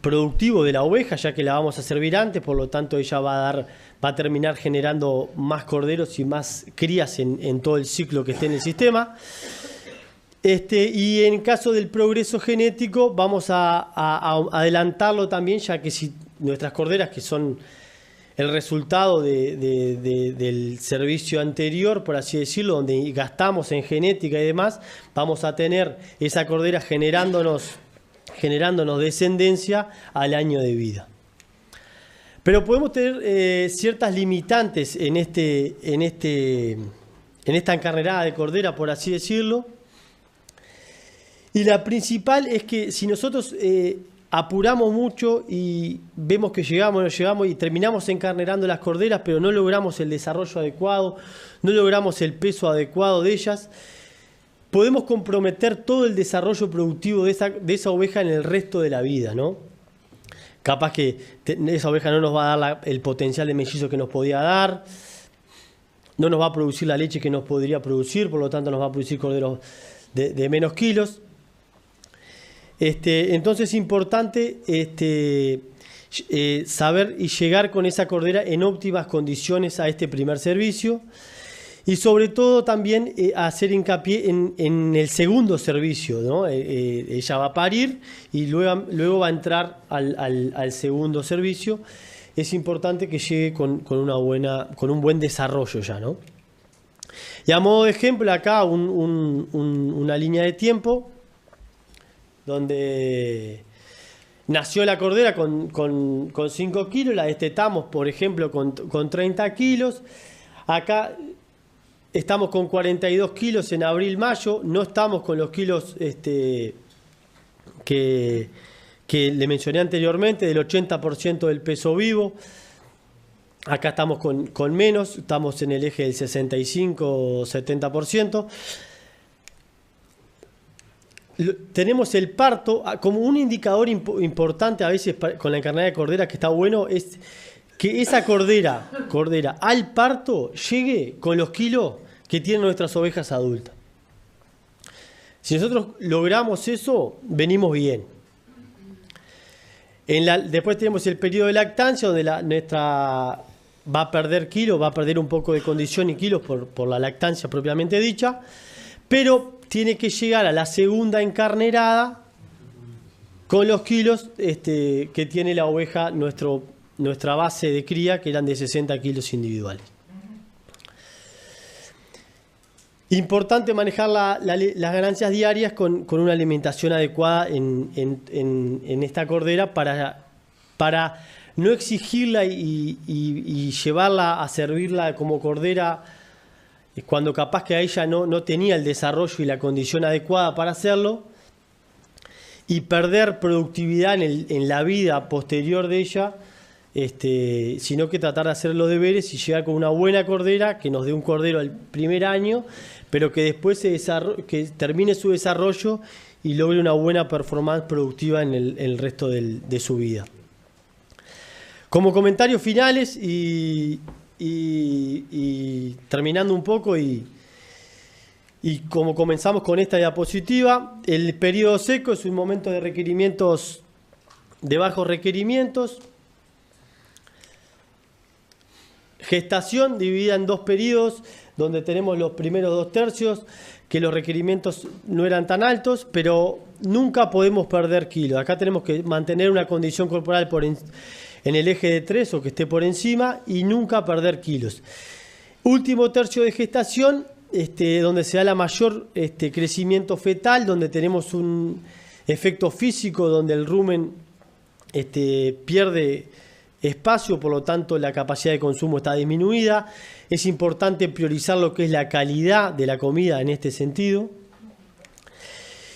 productivo de la oveja, ya que la vamos a servir antes, por lo tanto ella va a terminar generando más corderos y más crías en todo el ciclo que esté en el sistema. Y en caso del progreso genético vamos a adelantarlo también, ya que si nuestras corderas, que son el resultado del servicio anterior, por así decirlo, donde gastamos en genética y demás, vamos a tener esa cordera generándonos descendencia al año de vida. Pero podemos tener ciertas limitantes en esta encarnerada de cordera, por así decirlo. Y la principal es que si nosotros apuramos mucho y vemos que llegamos y terminamos encarnerando las corderas, pero no logramos el desarrollo adecuado, no logramos el peso adecuado de ellas, podemos comprometer todo el desarrollo productivo de esa oveja en el resto de la vida, ¿no? Capaz que esa oveja no nos va a dar el potencial de mellizo que nos podía dar, no nos va a producir la leche que nos podría producir, por lo tanto nos va a producir corderos de menos kilos. Entonces es importante saber y llegar con esa cordera en óptimas condiciones a este primer servicio, y sobre todo también hacer hincapié en el segundo servicio, ¿no? Ella va a parir y luego va a entrar al segundo servicio. Es importante que llegue con un buen desarrollo ya, ¿no? Y a modo de ejemplo acá una línea de tiempo donde nació la cordera con 5 kilos, la destetamos, por ejemplo, con 30 kilos. Acá estamos con 42 kilos en abril-mayo, no estamos con los kilos que le mencioné anteriormente, del 80% del peso vivo. Acá estamos con menos, estamos en el eje del 65-70%. tenemos el parto como un indicador importante a veces con la encarnada de cordera, que está bueno, es que esa cordera al parto llegue con los kilos que tienen nuestras ovejas adultas. Si nosotros logramos eso, venimos bien. Después tenemos el periodo de lactancia, donde nuestra va a perder kilos, va a perder un poco de condición y kilos por la lactancia propiamente dicha, pero tiene que llegar a la segunda encarnerada con los kilos que tiene la oveja, nuestra base de cría, que eran de 60 kilos individuales. Importante manejar las ganancias diarias con una alimentación adecuada en esta cordera para no exigirla y llevarla a servirla como cordera cuando capaz que a ella no tenía el desarrollo y la condición adecuada para hacerlo, y perder productividad en la vida posterior de ella, sino que tratar de hacer los deberes y llegar con una buena cordera que nos dé un cordero al primer año, pero que después que termine su desarrollo y logre una buena performance productiva en el resto de su vida. Como comentarios finales y terminando un poco y como comenzamos con esta diapositiva, el periodo seco es un momento de requerimientos, de bajos requerimientos. Gestación dividida en 2 periodos, donde tenemos los primeros 2 tercios, que los requerimientos no eran tan altos, pero nunca podemos perder kilos. Acá tenemos que mantener una condición corporal en el eje de 3 o que esté por encima y nunca perder kilos. Último tercio de gestación, donde se da la mayor crecimiento fetal, donde tenemos un efecto físico, donde el rumen pierde espacio, por lo tanto la capacidad de consumo está disminuida. Es importante priorizar lo que es la calidad de la comida en este sentido.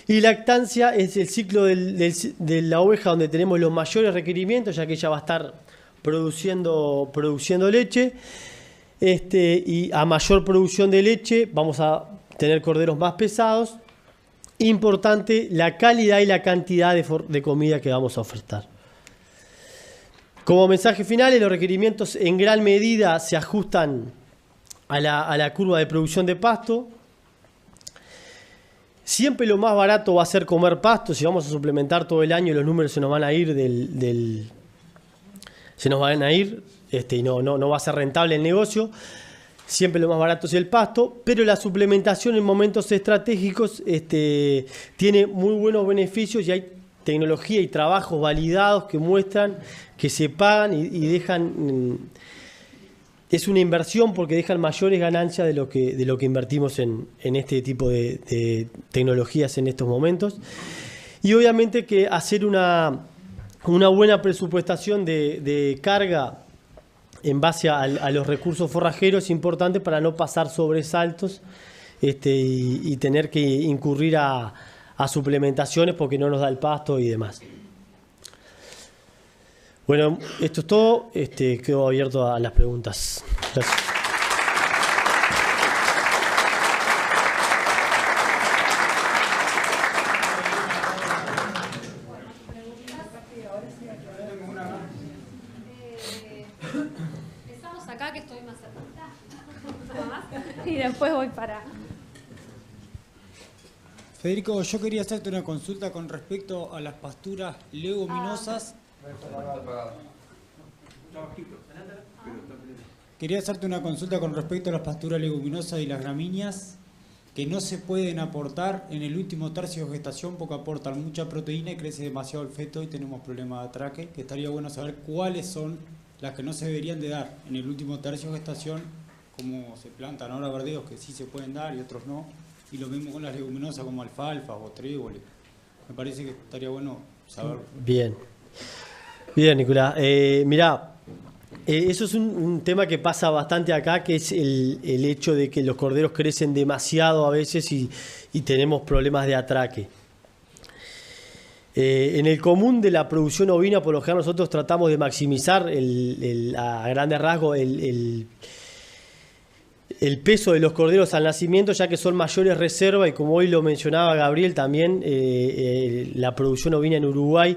Y lactancia es el ciclo de la oveja donde tenemos los mayores requerimientos, ya que ella va a estar produciendo leche. Y a mayor producción de leche vamos a tener corderos más pesados. Importante la calidad y la cantidad de comida que vamos a ofertar. Como mensaje final, los requerimientos en gran medida se ajustan a la curva de producción de pasto. Siempre lo más barato va a ser comer pasto. Si vamos a suplementar todo el año, los números se nos van a ir y no va a ser rentable el negocio. Siempre lo más barato es el pasto, pero la suplementación en momentos estratégicos tiene muy buenos beneficios y hay tecnología y trabajos validados que muestran que se pagan y dejan, es una inversión porque dejan mayores ganancias de lo que invertimos en este tipo de tecnologías en estos momentos. Y obviamente que hacer una buena presupuestación de carga en base a los recursos forrajeros es importante para no pasar sobresaltos y tener que incurrir a suplementaciones porque no nos da el pasto y demás. Bueno, esto es todo. Quedo abierto a las preguntas. Gracias. Estamos acá, que estoy más cerca. Y después voy para... Federico, yo quería hacerte una consulta con respecto a las pasturas leguminosas. Quería hacerte una consulta con respecto a las pasturas leguminosas y las gramíneas que no se pueden aportar en el último tercio de gestación porque aportan mucha proteína y crece demasiado el feto y tenemos problemas de atraque, que estaría bueno saber cuáles son las que no se deberían de dar en el último tercio de gestación, como se plantan ahora verdeos que sí se pueden dar y otros no, y lo mismo con las leguminosas como alfalfa o tréboles. Me parece que estaría bueno saberlo. Bien, Nicolás. Mirá, eso es un tema que pasa bastante acá, que es el hecho de que los corderos crecen demasiado a veces y tenemos problemas de atraque. En el común de la producción ovina, por lo general nosotros tratamos de maximizar a grandes rasgos el peso de los corderos al nacimiento, ya que son mayores reservas, y como hoy lo mencionaba Gabriel también, la producción ovina en Uruguay,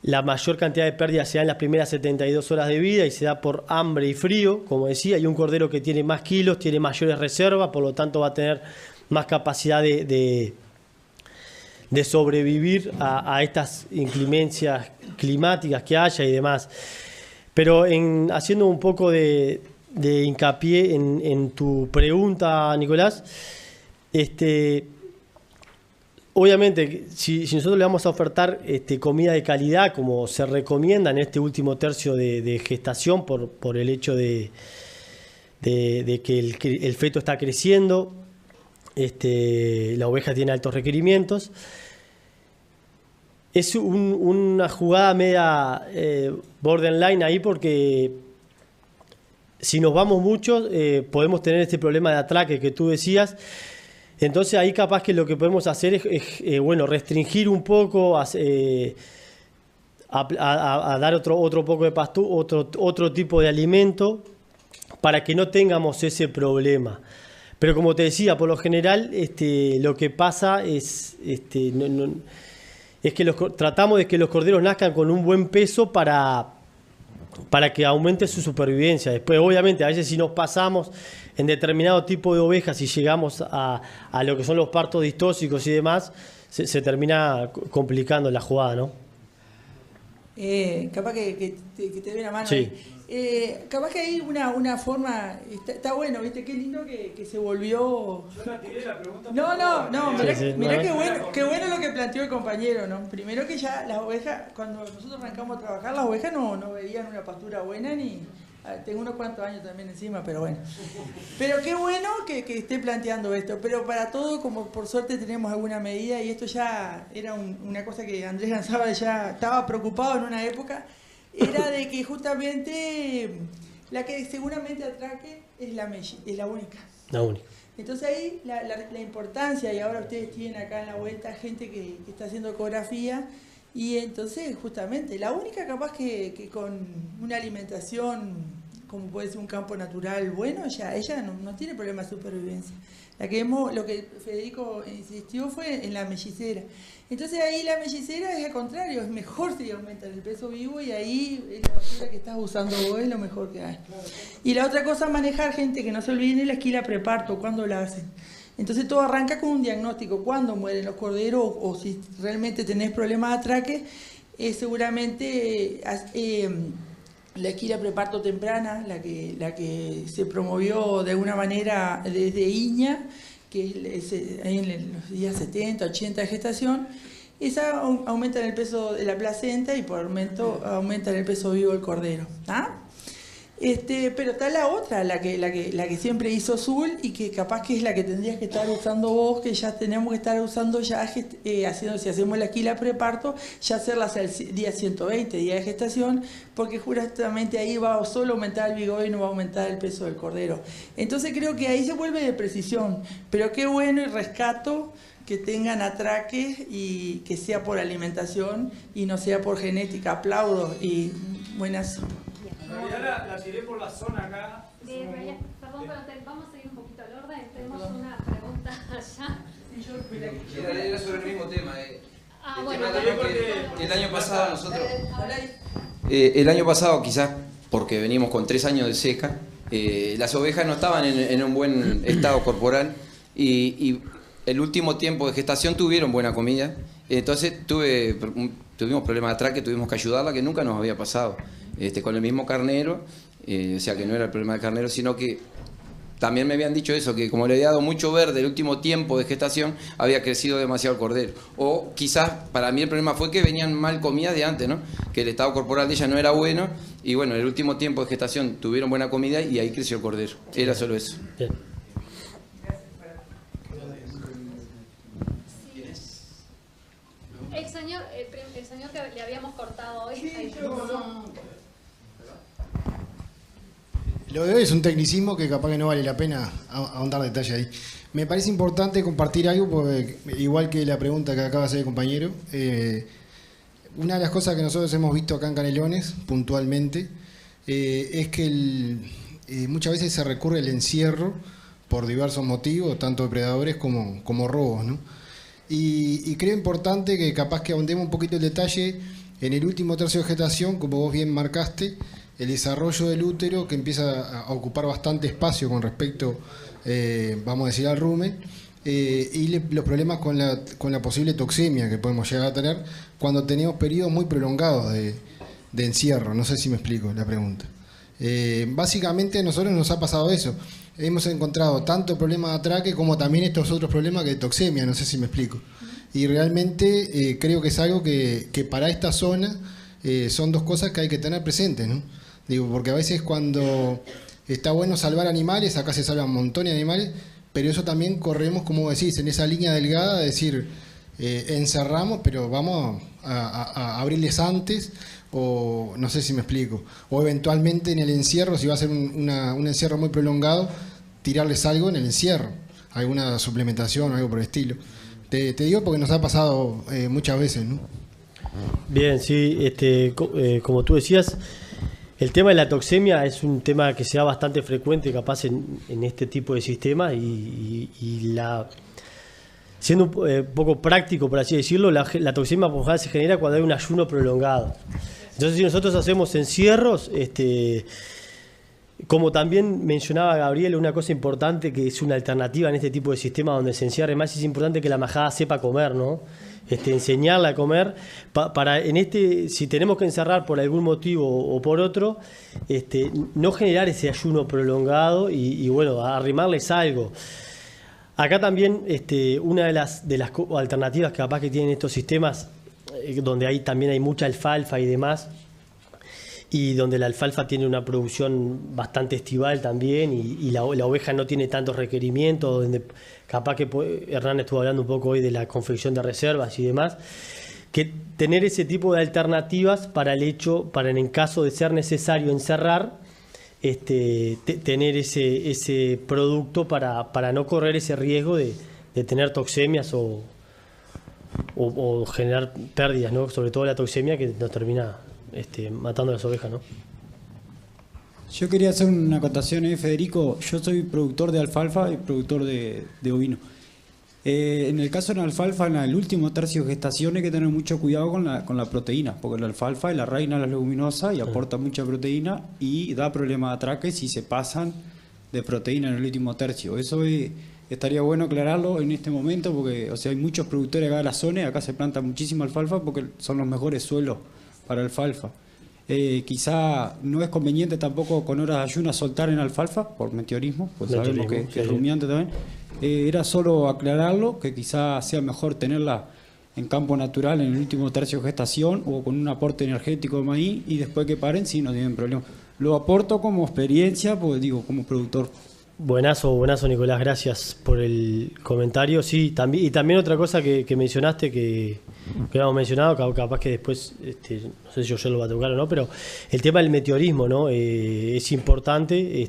la mayor cantidad de pérdidas se da en las primeras 72 horas de vida y se da por hambre y frío, como decía, y un cordero que tiene más kilos, tiene mayores reservas, por lo tanto va a tener más capacidad de sobrevivir a estas inclemencias climáticas que haya y demás. Pero haciendo un poco de hincapié en tu pregunta, Nicolás, obviamente, si nosotros le vamos a ofertar comida de calidad, como se recomienda en este último tercio de gestación, por el hecho de que el feto está creciendo, la oveja tiene altos requerimientos, es una jugada media borderline ahí, porque si nos vamos mucho podemos tener este problema de atraque que tú decías. Entonces ahí capaz que lo que podemos hacer es restringir un poco, a dar otro poco de pasto, otro tipo de alimento, para que no tengamos ese problema. Pero como te decía, por lo general lo que pasa es que tratamos de que los corderos nazcan con un buen peso para que aumente su supervivencia. Después, obviamente, a veces si nos pasamos en determinado tipo de ovejas y llegamos a lo que son los partos distóxicos y demás, se termina complicando la jugada, ¿no? Capaz que te dé una mano. Sí. Capaz que hay una forma, está bueno, ¿viste? Qué lindo que se volvió. Yo la tiré la pregunta. No, mirá, Sí, mirá no, qué bueno lo que planteó el compañero, ¿no? Primero que ya las ovejas, cuando nosotros arrancamos a trabajar, las ovejas no veían una pastura buena ni. Tengo unos cuantos años también encima, pero bueno. Pero qué bueno que esté planteando esto. Pero para todo, como por suerte tenemos alguna medida, y esto ya era una cosa que Andrés Ganzábal ya estaba preocupado en una época, era de que justamente la que seguramente atraque es la única. La única. Entonces ahí la importancia, y ahora ustedes tienen acá en la vuelta gente que está haciendo ecografía, y entonces justamente la única capaz que con una alimentación como puede ser un campo natural bueno, ya ella no tiene problema de supervivencia. Lo que Federico insistió fue en la mellicera. Entonces ahí la mellicera es al contrario, es mejor si aumenta el peso vivo, y ahí la pastura que estás usando vos es lo mejor que hay. Y la otra cosa, manejar gente, que no se olviden, es la esquila preparto, cuando la hacen. Entonces todo arranca con un diagnóstico, cuándo mueren los corderos, o si realmente tenés problemas de atraque, seguramente la esquila preparto temprana, la que se promovió de alguna manera desde Iña, que es ahí en los días 70, 80 de gestación, esa aumenta el peso de la placenta y por aumento aumenta el peso vivo del cordero. ¿Ah? Pero está la otra, la que siempre hizo Zul, y que capaz que es la que tendrías que estar usando vos, que ya tenemos que estar usando ya, si hacemos la esquila preparto, ya hacerlas al día 120, día de gestación, porque justamente ahí va solo a aumentar el vigor y no va a aumentar el peso del cordero. Entonces creo que ahí se vuelve de precisión, pero qué bueno, y rescato que tengan atraques y que sea por alimentación y no sea por genética. Aplaudo y buenas. En realidad la tiré por la zona acá. Perdón, pero vamos a seguir un poquito al orden. Tenemos una pregunta allá. Era sobre el mismo tema. Bueno, el año pasado nosotros... el año pasado, quizás porque venimos con 3 años de seca, las ovejas no estaban en un buen estado corporal, y el último tiempo de gestación tuvieron buena comida. Entonces tuvimos problemas de atraque, tuvimos que ayudarla, que nunca nos había pasado. Con el mismo carnero, o sea que no era el problema del carnero, sino que también me habían dicho eso, que como le había dado mucho verde el último tiempo de gestación, había crecido demasiado el cordero. O quizás para mí el problema fue que venían mal comidas de antes, ¿no? Que el estado corporal de ella no era bueno, y bueno, en el último tiempo de gestación tuvieron buena comida y ahí creció el cordero. Era solo eso. Bien. El señor que le habíamos cortado hoy. Lo de hoy es un tecnicismo que capaz que no vale la pena ahondar detalle ahí. Me parece importante compartir algo, porque igual que la pregunta que acaba de hacer el compañero, una de las cosas que nosotros hemos visto acá en Canelones, puntualmente, es que muchas veces se recurre al encierro por diversos motivos, tanto depredadores como robos, ¿no? Y creo importante que capaz que ahondemos un poquito el detalle en el último tercio de gestación, como vos bien marcaste, el desarrollo del útero que empieza a ocupar bastante espacio con respecto, vamos a decir, al rumen, y los problemas con la posible toxemia que podemos llegar a tener cuando tenemos periodos muy prolongados de encierro. No sé si me explico la pregunta. Básicamente a nosotros nos ha pasado eso. Hemos encontrado tanto problemas de atraque como también estos otros problemas de toxemia, no sé si me explico. Y realmente creo que es algo que para esta zona son dos cosas que hay que tener presentes, ¿no? Digo, porque a veces cuando está bueno salvar animales, acá se salvan montones de animales, pero eso también corremos, como decís, en esa línea delgada de decir, encerramos, pero vamos a abrirles antes, o no sé si me explico, o eventualmente en el encierro, si va a ser un encierro muy prolongado, tirarles algo en el encierro, alguna suplementación o algo por el estilo. Te digo porque nos ha pasado muchas veces, ¿no? Bien, sí, como tú decías, el tema de la toxemia es un tema que se da bastante frecuente capaz en este tipo de sistemas y siendo un poco práctico, por así decirlo, la toxemia por lo general se genera cuando hay un ayuno prolongado. Entonces, si nosotros hacemos encierros, como también mencionaba Gabriel, una cosa importante que es una alternativa en este tipo de sistemas donde se encierre más, es importante que la majada sepa comer, ¿no? Enseñarla a comer, si tenemos que encerrar por algún motivo o por otro, no generar ese ayuno prolongado y bueno, arrimarles algo. Acá también una de las alternativas que capaz que tienen estos sistemas, donde también hay mucha alfalfa y demás, y donde la alfalfa tiene una producción bastante estival también, y la oveja no tiene tantos requerimientos, donde capaz que Hernán estuvo hablando un poco hoy de la confección de reservas y demás, que tener ese tipo de alternativas para en caso de ser necesario encerrar, tener ese producto para no correr ese riesgo de tener toxemias o generar pérdidas, ¿no? Sobre todo la toxemia que nos termina matando a las ovejas, ¿no? Yo quería hacer una acotación, Federico. Yo soy productor de alfalfa y productor de ovino. En el caso de la alfalfa, en el último tercio de gestación hay que tener mucho cuidado con la proteína, porque la alfalfa es la reina de las leguminosas y aporta mucha proteína y da problemas de atraque si se pasan de proteína en el último tercio. Eso estaría bueno aclararlo en este momento, porque hay muchos productores acá de la zona y acá se planta muchísima alfalfa porque son los mejores suelos para alfalfa. Quizá no es conveniente tampoco con horas de ayuno soltar en alfalfa por meteorismo, pues sabemos que es rumiante también. Era solo aclararlo, que quizá sea mejor tenerla en campo natural en el último tercio de gestación o con un aporte energético de maíz, y después que paren, sí, no tienen problema. Lo aporto como experiencia, pues digo, como productor. Buenazo, Nicolás, gracias por el comentario. Sí, también, y también otra cosa que mencionaste, que habíamos mencionado, capaz que después, no sé si yo lo va a tocar o no, pero el tema del meteorismo, ¿no? Es importante,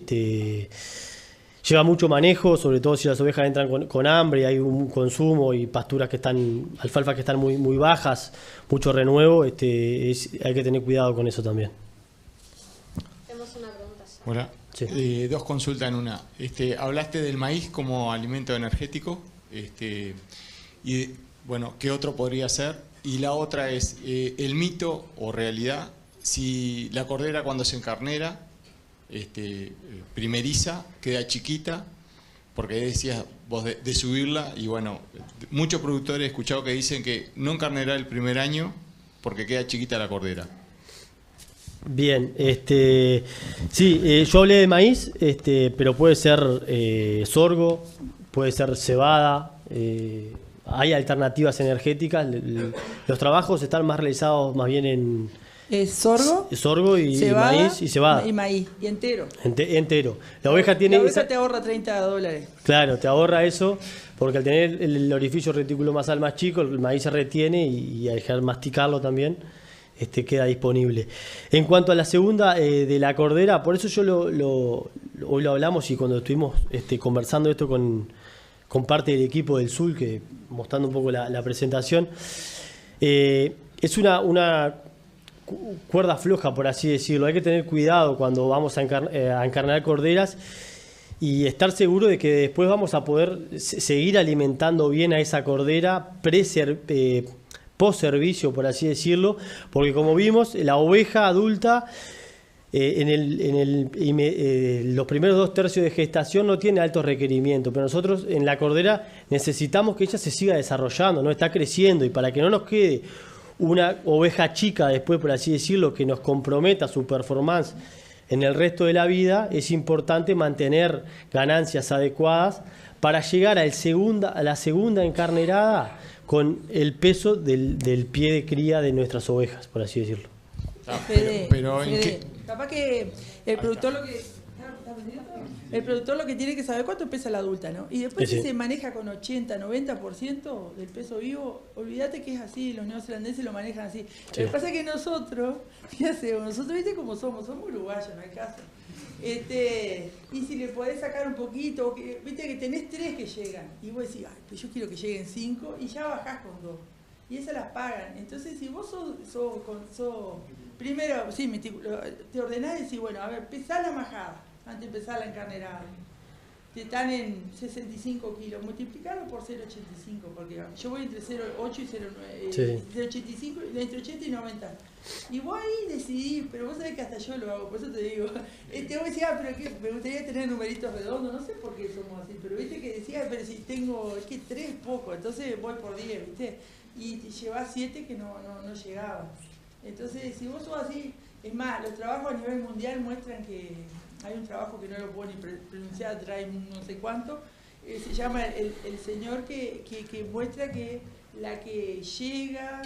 lleva mucho manejo, sobre todo si las ovejas entran con hambre y hay un consumo y pasturas alfalfa que están muy, muy bajas, mucho renuevo, hay que tener cuidado con eso también. Tenemos una pregunta ya. Hola. Sí. Dos consultas en una. Hablaste del maíz como alimento energético, y bueno, ¿qué otro podría ser? Y la otra es el mito o realidad, si la cordera cuando se encarnera, primeriza, queda chiquita, porque decías vos de subirla, y bueno, muchos productores he escuchado que dicen que no encarnará el primer año porque queda chiquita la cordera. Bien, sí, yo hablé de maíz, pero puede ser sorgo, puede ser cebada, hay alternativas energéticas. Los trabajos están más realizados más bien en sorgo y cebada, maíz y cebada. Y maíz, y entero. Entero. La oveja te ahorra $30. Claro, te ahorra eso, porque al tener el orificio reticulomasal más chico, el maíz se retiene y al dejar masticarlo también, queda disponible. En cuanto a la segunda de la cordera, por eso yo hoy lo hablamos, y cuando estuvimos conversando esto con parte del equipo del SUL, que mostrando un poco la presentación, es una cuerda floja, por así decirlo. Hay que tener cuidado cuando vamos a encarnar corderas y estar seguro de que después vamos a poder seguir alimentando bien a esa cordera post servicio, por así decirlo, porque como vimos, la oveja adulta los primeros 2 tercios de gestación no tiene altos requerimientos, pero nosotros en la cordera necesitamos que ella se siga desarrollando, no está creciendo, y para que no nos quede una oveja chica después, por así decirlo, que nos comprometa su performance en el resto de la vida, es importante mantener ganancias adecuadas para llegar a la segunda encarnerada con el peso del pie de cría de nuestras ovejas, por así decirlo. Pero ¿en qué? Capaz que el productor lo que tiene que saber cuánto pesa la adulta, ¿no? Y después si se maneja con 80-90% del peso vivo, olvídate que es así, los neozelandeses lo manejan así. Sí. Lo que pasa es que nosotros, ¿qué hacemos? Nosotros, ¿viste cómo somos? Somos uruguayos, no hay caso. Y si le podés sacar un poquito, viste que tenés 3 que llegan, y vos decís, ay, pues yo quiero que lleguen 5, y ya bajás con 2. Y esas las pagan. Entonces, si vos sos primero, sí, te ordenás y decís, bueno, a ver, pesá la majada antes de empezar la encarnerada. Te están en 65 kilos, multiplicarlo por 0,85, porque yo voy entre 0,8 y 0,85, entre 80 y 90. Y vos ahí decidís, pero vos sabés que hasta yo lo hago, por eso te digo. Vos decís, pero que me gustaría tener numeritos redondos, no sé por qué somos así, pero viste que decía, pero si tengo, es que 3 es poco, entonces voy por 10, ¿viste? Y te llevas 7 que no llegaba. Entonces, si vos sos así, es más, los trabajos a nivel mundial muestran que hay un trabajo que no lo puedo ni pronunciar, trae no sé cuánto, se llama el señor que muestra que la que llega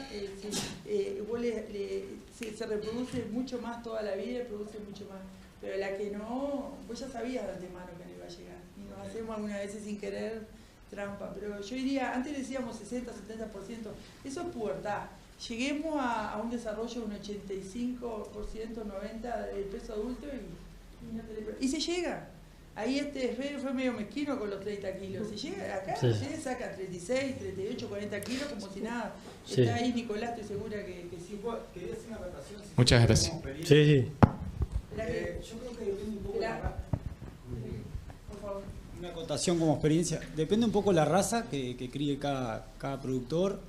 se reproduce mucho más toda la vida, produce mucho más, pero la que no, vos ya sabías de antemano que no iba a llegar, y nos hacemos algunas veces sin querer trampa, pero yo diría, antes decíamos 60-70%, eso es pubertad. Lleguemos a un desarrollo de un 85%, 90% del peso adulto y se llega. Ahí fue medio mezquino con los 30 kilos. Se llega acá, ustedes sacan 36, 38, 40 kilos como si nada. Sí. Está ahí Nicolás, estoy segura que sí. Quería hacer una acotación. Muchas gracias. Sí. Yo creo que depende un poco por favor. Una acotación como experiencia. Depende un poco la raza que críe cada productor.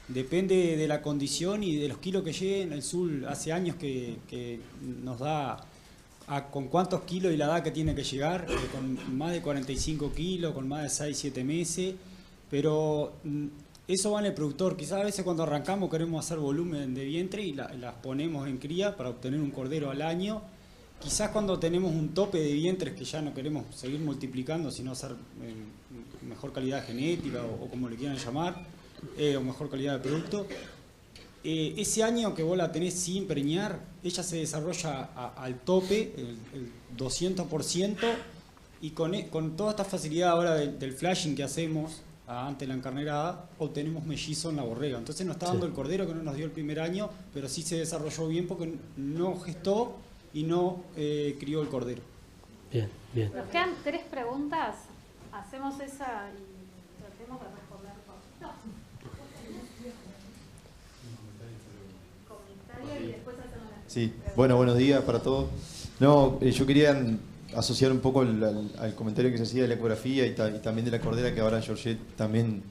Depende de la condición y de los kilos que lleguen. El sur hace años que nos da con cuántos kilos y la edad que tiene que llegar, con más de 45 kilos, con más de 6-7 meses, pero eso va en el productor. Quizás a veces cuando arrancamos queremos hacer volumen de vientre y las ponemos en cría para obtener un cordero al año. Quizás cuando tenemos un tope de vientres que ya no queremos seguir multiplicando, sino hacer mejor calidad genética o como le quieran llamar, o mejor calidad de producto, ese año que vos la tenés sin preñar, ella se desarrolla al tope, el 200%, y con toda esta facilidad ahora del flashing que hacemos antes de la encarnerada, obtenemos mellizo en la borrega. Entonces nos está dando el cordero que no nos dio el primer año, pero sí se desarrolló bien porque no gestó y no crió el cordero. Bien. Nos quedan 3 preguntas, hacemos esa y tratemos de responder cortito. Comentario y después hacemos la Sí, bueno, buenos días para todos. No, yo quería asociar un poco al comentario que se hacía de la ecografía y también de la cordera, que ahora Georgette también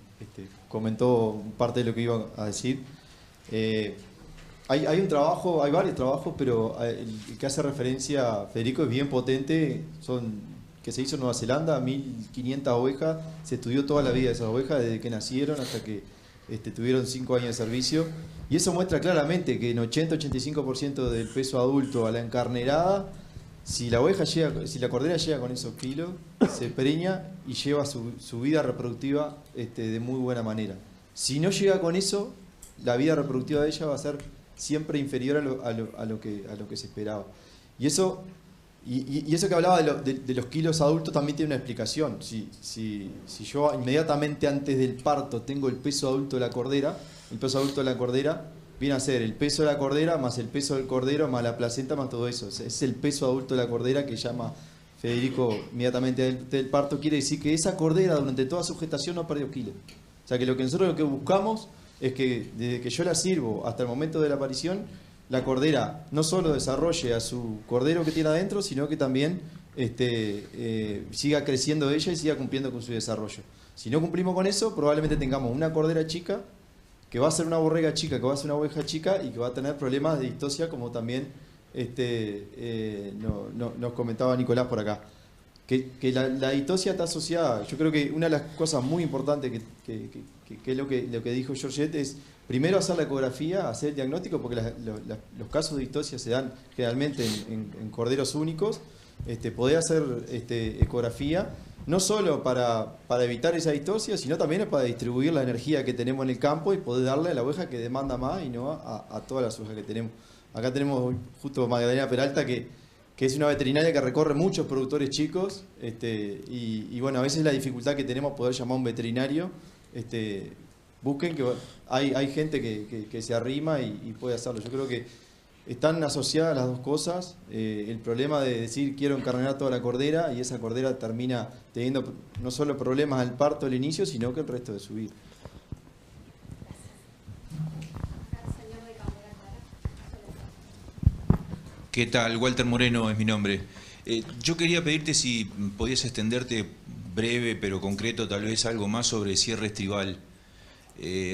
comentó parte de lo que iba a decir. Hay un trabajo, hay varios trabajos, pero el que hace referencia a Federico es bien potente, que se hizo en Nueva Zelanda, 1500 ovejas, se estudió toda la vida de esas ovejas, desde que nacieron hasta que tuvieron 5 años de servicio, y eso muestra claramente que en 80-85% del peso adulto a la encarnerada, si la cordera llega con esos kilos, se preña y lleva su vida reproductiva de muy buena manera. Si no llega con eso, la vida reproductiva de ella va a ser siempre inferior a lo que se esperaba. Y eso que hablaba de los kilos adultos también tiene una explicación. Si yo inmediatamente antes del parto tengo el peso adulto de la cordera, el peso adulto de la cordera viene a ser el peso de la cordera más el peso del cordero más la placenta más todo eso. Es el peso adulto de la cordera que llama Federico inmediatamente antes del parto. Quiere decir que esa cordera durante toda su gestación no perdió kilos. O sea que nosotros lo que buscamos es que desde que yo la sirvo hasta el momento de la aparición la cordera no solo desarrolle a su cordero que tiene adentro, sino que también siga creciendo ella y siga cumpliendo con su desarrollo. Si no cumplimos con eso, probablemente tengamos una cordera chica, que va a ser una borrega chica, que va a ser una oveja chica y que va a tener problemas de distosia, como también nos comentaba Nicolás por acá. Que la distosia está asociada, yo creo que una de las cosas muy importantes que es lo que dijo Georgette es primero hacer la ecografía, hacer el diagnóstico, porque los casos de distosia se dan generalmente en corderos únicos. Poder hacer ecografía, no solo para evitar esa distosia, sino también para distribuir la energía que tenemos en el campo y poder darle a la oveja que demanda más y no a todas las ovejas que tenemos. Acá tenemos justo Magdalena Peralta, que es una veterinaria que recorre muchos productores chicos, y bueno, a veces la dificultad que tenemos poder llamar a un veterinario. Busquen que hay gente que se arrima y puede hacerlo. Yo creo que están asociadas las dos cosas. El problema de decir quiero encarnear toda la cordera y esa cordera termina teniendo no solo problemas al parto al inicio, sino que el resto de su vida. ¿Qué tal? Walter Moreno es mi nombre. Yo quería pedirte si podías extenderte breve pero concreto, tal vez algo más sobre cierre estrival.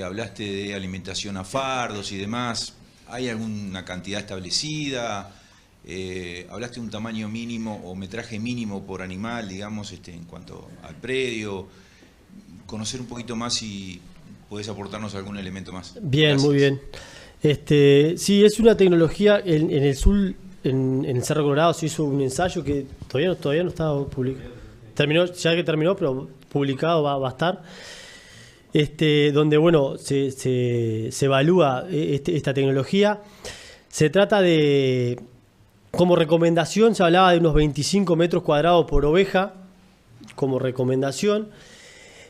Hablaste de alimentación a fardos y demás. ¿Hay alguna cantidad establecida? Hablaste de un tamaño mínimo o metraje mínimo por animal, digamos, en cuanto al predio. Conocer un poquito más y podés aportarnos algún elemento más. Bien, Gracias. muy bien. Sí, es una tecnología en el sur, en el Cerro Colorado se hizo un ensayo que todavía no estaba publicado. Ya que terminó, pero publicado va a estar. Donde bueno se evalúa esta tecnología. Se trata de, como recomendación, se hablaba de unos 25 metros cuadrados por oveja, como recomendación.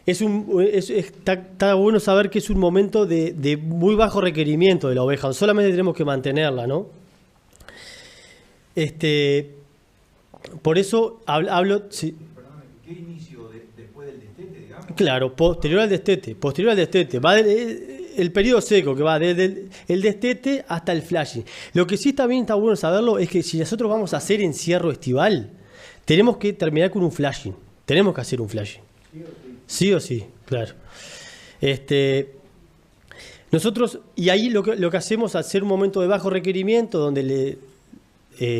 Está bueno saber que es un momento de muy bajo requerimiento de la oveja, solamente tenemos que mantenerla, ¿no? Por eso hablo... Sí. ¿Qué inicio después del destete, digamos? Claro, posterior al destete. Va el periodo seco, que va desde el destete hasta el flashing. Lo que sí también está bueno saberlo es que si nosotros vamos a hacer encierro estival, tenemos que terminar con un flashing. Tenemos que hacer un flashing. Sí o sí, claro. Nosotros, y ahí lo que hacemos al ser un momento de bajo requerimiento, donde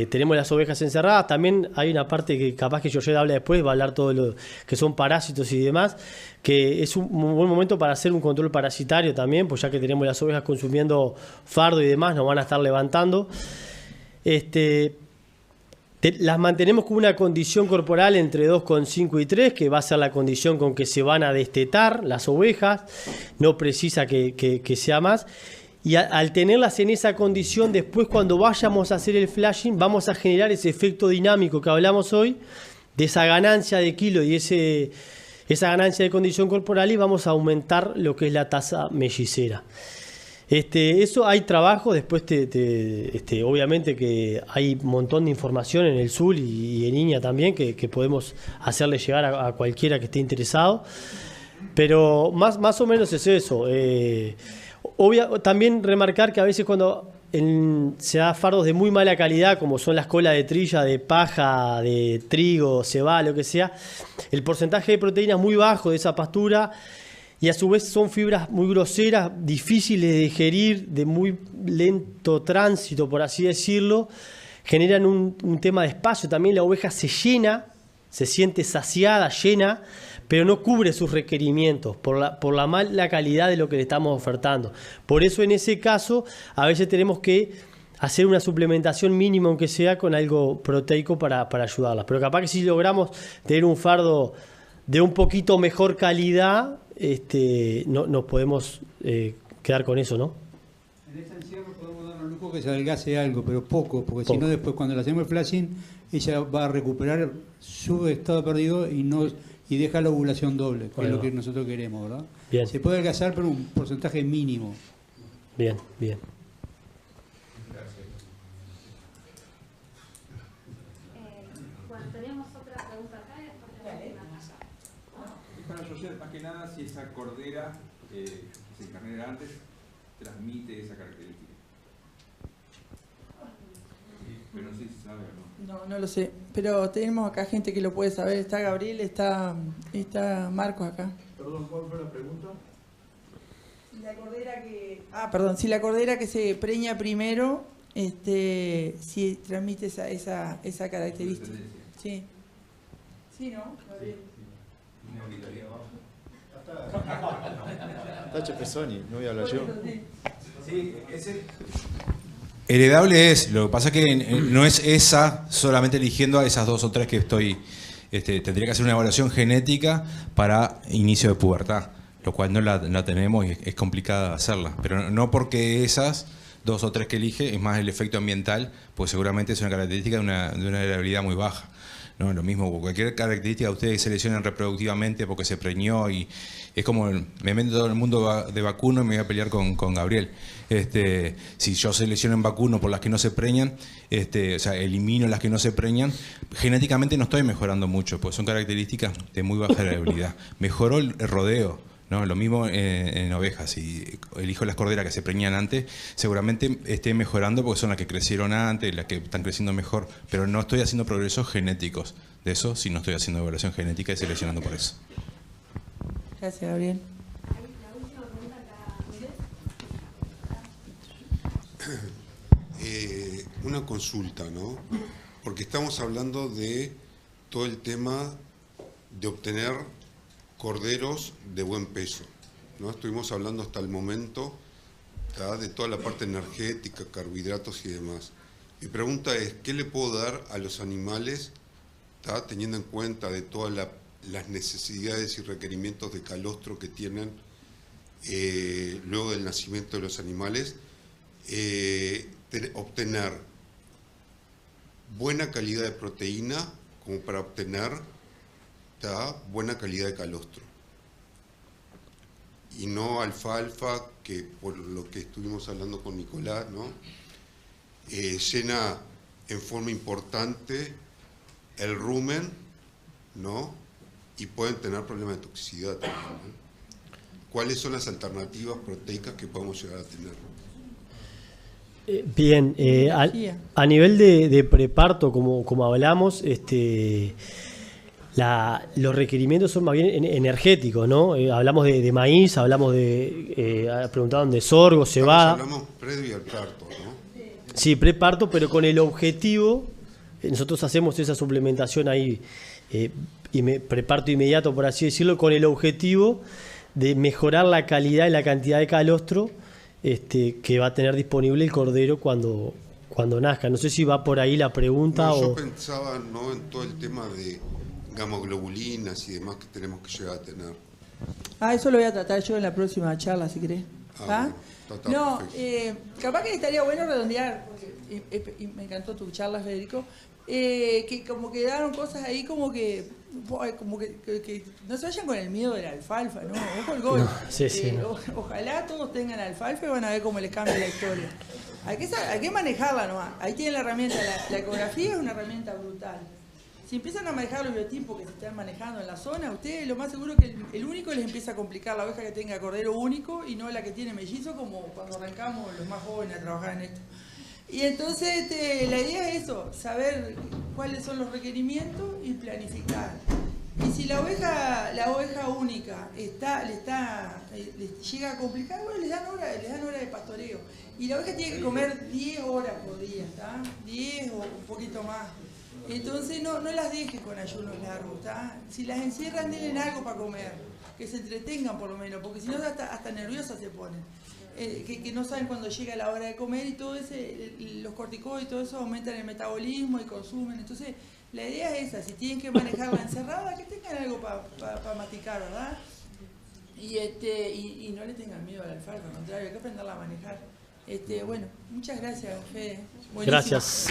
tenemos las ovejas encerradas, también hay una parte que capaz que Georgette habla después, va a hablar todo lo que son parásitos y demás, que es un buen momento para hacer un control parasitario también, pues ya que tenemos las ovejas consumiendo fardo y demás, nos van a estar levantando. Las mantenemos con una condición corporal entre 2,5 y 3, que va a ser la condición con que se van a destetar las ovejas, no precisa que sea más. Y al tenerlas en esa condición, después cuando vayamos a hacer el flashing, vamos a generar ese efecto dinámico que hablamos hoy, de esa ganancia de kilo y esa ganancia de condición corporal, y vamos a aumentar lo que es la tasa mellicera. Eso hay trabajo, después obviamente que hay un montón de información en el SUL y en INIA también que podemos hacerle llegar a cualquiera que esté interesado, pero más o menos es eso. También remarcar que a veces cuando se da fardos de muy mala calidad, como son las colas de trilla, de paja, de trigo, cebada, lo que sea, el porcentaje de proteína es muy bajo de esa pastura, y a su vez son fibras muy groseras, difíciles de digerir, de muy lento tránsito, por así decirlo, generan un tema de espacio. También la oveja se llena, se siente saciada, llena, pero no cubre sus requerimientos por la mala calidad de lo que le estamos ofertando. Por eso en ese caso a veces tenemos que hacer una suplementación mínima, aunque sea con algo proteico para ayudarlas. Pero capaz que si logramos tener un fardo de un poquito mejor calidad, no nos podemos quedar con eso, ¿no? En este encierro podemos darnos el lujo que se adelgace algo, pero poco, porque si no después cuando le hacemos el flashing, ella va a recuperar su estado perdido y deja la ovulación doble, que es lo que nosotros queremos, ¿verdad? Bien. Se puede adelgazar, pero un porcentaje mínimo. Bien. Bueno, teníamos otra pregunta acá y después tenemos una allá. Para Georgette, más que nada, si esa cordera que se encarnera antes transmite esa característica. No lo sé, pero tenemos acá gente que lo puede saber. Está Gabriel, está Marcos acá. Perdón, ¿cuál fue la pregunta? Si la cordera que se preña primero, si transmite esa característica. Sí. Sí, ¿no? Gabriel. Tacho Pesoni, no voy a hablar yo. Sí, heredable es, lo que pasa es que no es esa, solamente eligiendo a esas 2 o 3 que estoy, tendría que hacer una evaluación genética para inicio de pubertad, lo cual no la tenemos y es complicada hacerla, pero no porque esas 2 o 3 que elige, es más el efecto ambiental, pues seguramente es una característica de una heredabilidad muy baja. No, lo mismo, cualquier característica ustedes seleccionan reproductivamente porque se preñó y es como, me meto todo el mundo de vacuno y me voy a pelear con Gabriel. Si yo selecciono en vacuno por las que no se preñan, o sea, elimino las que no se preñan, genéticamente no estoy mejorando mucho, pues son características de muy baja heredabilidad. Mejoró el rodeo, ¿no? Lo mismo en ovejas, si elijo las corderas que se preñan antes, seguramente esté mejorando porque son las que crecieron antes, las que están creciendo mejor, pero no estoy haciendo progresos genéticos de eso, si no estoy haciendo evaluación genética y seleccionando por eso. Gracias, Gabriel. Una consulta, ¿no? Porque estamos hablando de todo el tema de obtener corderos de buen peso, ¿no? Estuvimos hablando hasta el momento, ¿tá?, de toda la parte energética, carbohidratos y demás. Mi pregunta es, ¿qué le puedo dar a los animales, ¿tá?, teniendo en cuenta de todas las necesidades y requerimientos de calostro que tienen luego del nacimiento de los animales, obtener buena calidad de proteína como para obtener buena calidad de calostro y no alfalfa, que por lo que estuvimos hablando con Nicolás, ¿no?, llena en forma importante el rumen, ¿no?, y pueden tener problemas de toxicidad también, ¿no? ¿Cuáles son las alternativas proteicas que podemos llegar a tener? Bien, a nivel de preparto, como hablamos, los requerimientos son más bien energéticos, ¿no? Hablamos de maíz, hablamos preguntaban de sorgo, cebada. Hablamos previo al parto, ¿no? Sí, preparto, pero con el objetivo, nosotros hacemos esa suplementación ahí, preparto inmediato, por así decirlo, con el objetivo de mejorar la calidad y la cantidad de calostro que va a tener disponible el cordero cuando nazca. No sé si va por ahí la pregunta. No, yo pensaba, ¿no?, en todo el tema de gamoglobulinas y demás que tenemos que llegar a tener. Eso lo voy a tratar yo en la próxima charla, si querés. No, capaz que estaría bueno redondear, porque me encantó tu charla, Federico, que como quedaron cosas ahí como que no se vayan con el miedo de la alfalfa, ¿no? Ojo el gol. Ojalá todos tengan alfalfa y van a ver cómo les cambia la historia. Hay que manejarla nomás. Ahí tienen la herramienta. La ecografía es una herramienta brutal. Si empiezan a manejar los biotipos que se están manejando en la zona, ustedes lo más seguro que el único les empieza a complicar la oveja que tenga cordero único y no la que tiene mellizo, como cuando arrancamos los más jóvenes a trabajar en esto. Y entonces la idea es eso, saber cuáles son los requerimientos y planificar. Y si la oveja única les llega a complicar, bueno, les dan hora de pastoreo. Y la oveja tiene que comer 10 horas por día, ¿está? 10 o un poquito más. Entonces no las dejes con ayunos largos, ¿está? Si las encierran, denle algo para comer, que se entretengan por lo menos, porque si no hasta nerviosas se ponen. Que no saben cuándo llega la hora de comer y todo los corticoides y todo eso aumentan el metabolismo y consumen. Entonces la idea es esa, si tienen que manejarla encerrada, que tengan algo para masticar, ¿verdad? Y no le tengan miedo al alfalfa, al contrario, hay que aprenderla a manejar. Bueno, muchas gracias, Fede. Buenísimo. Gracias.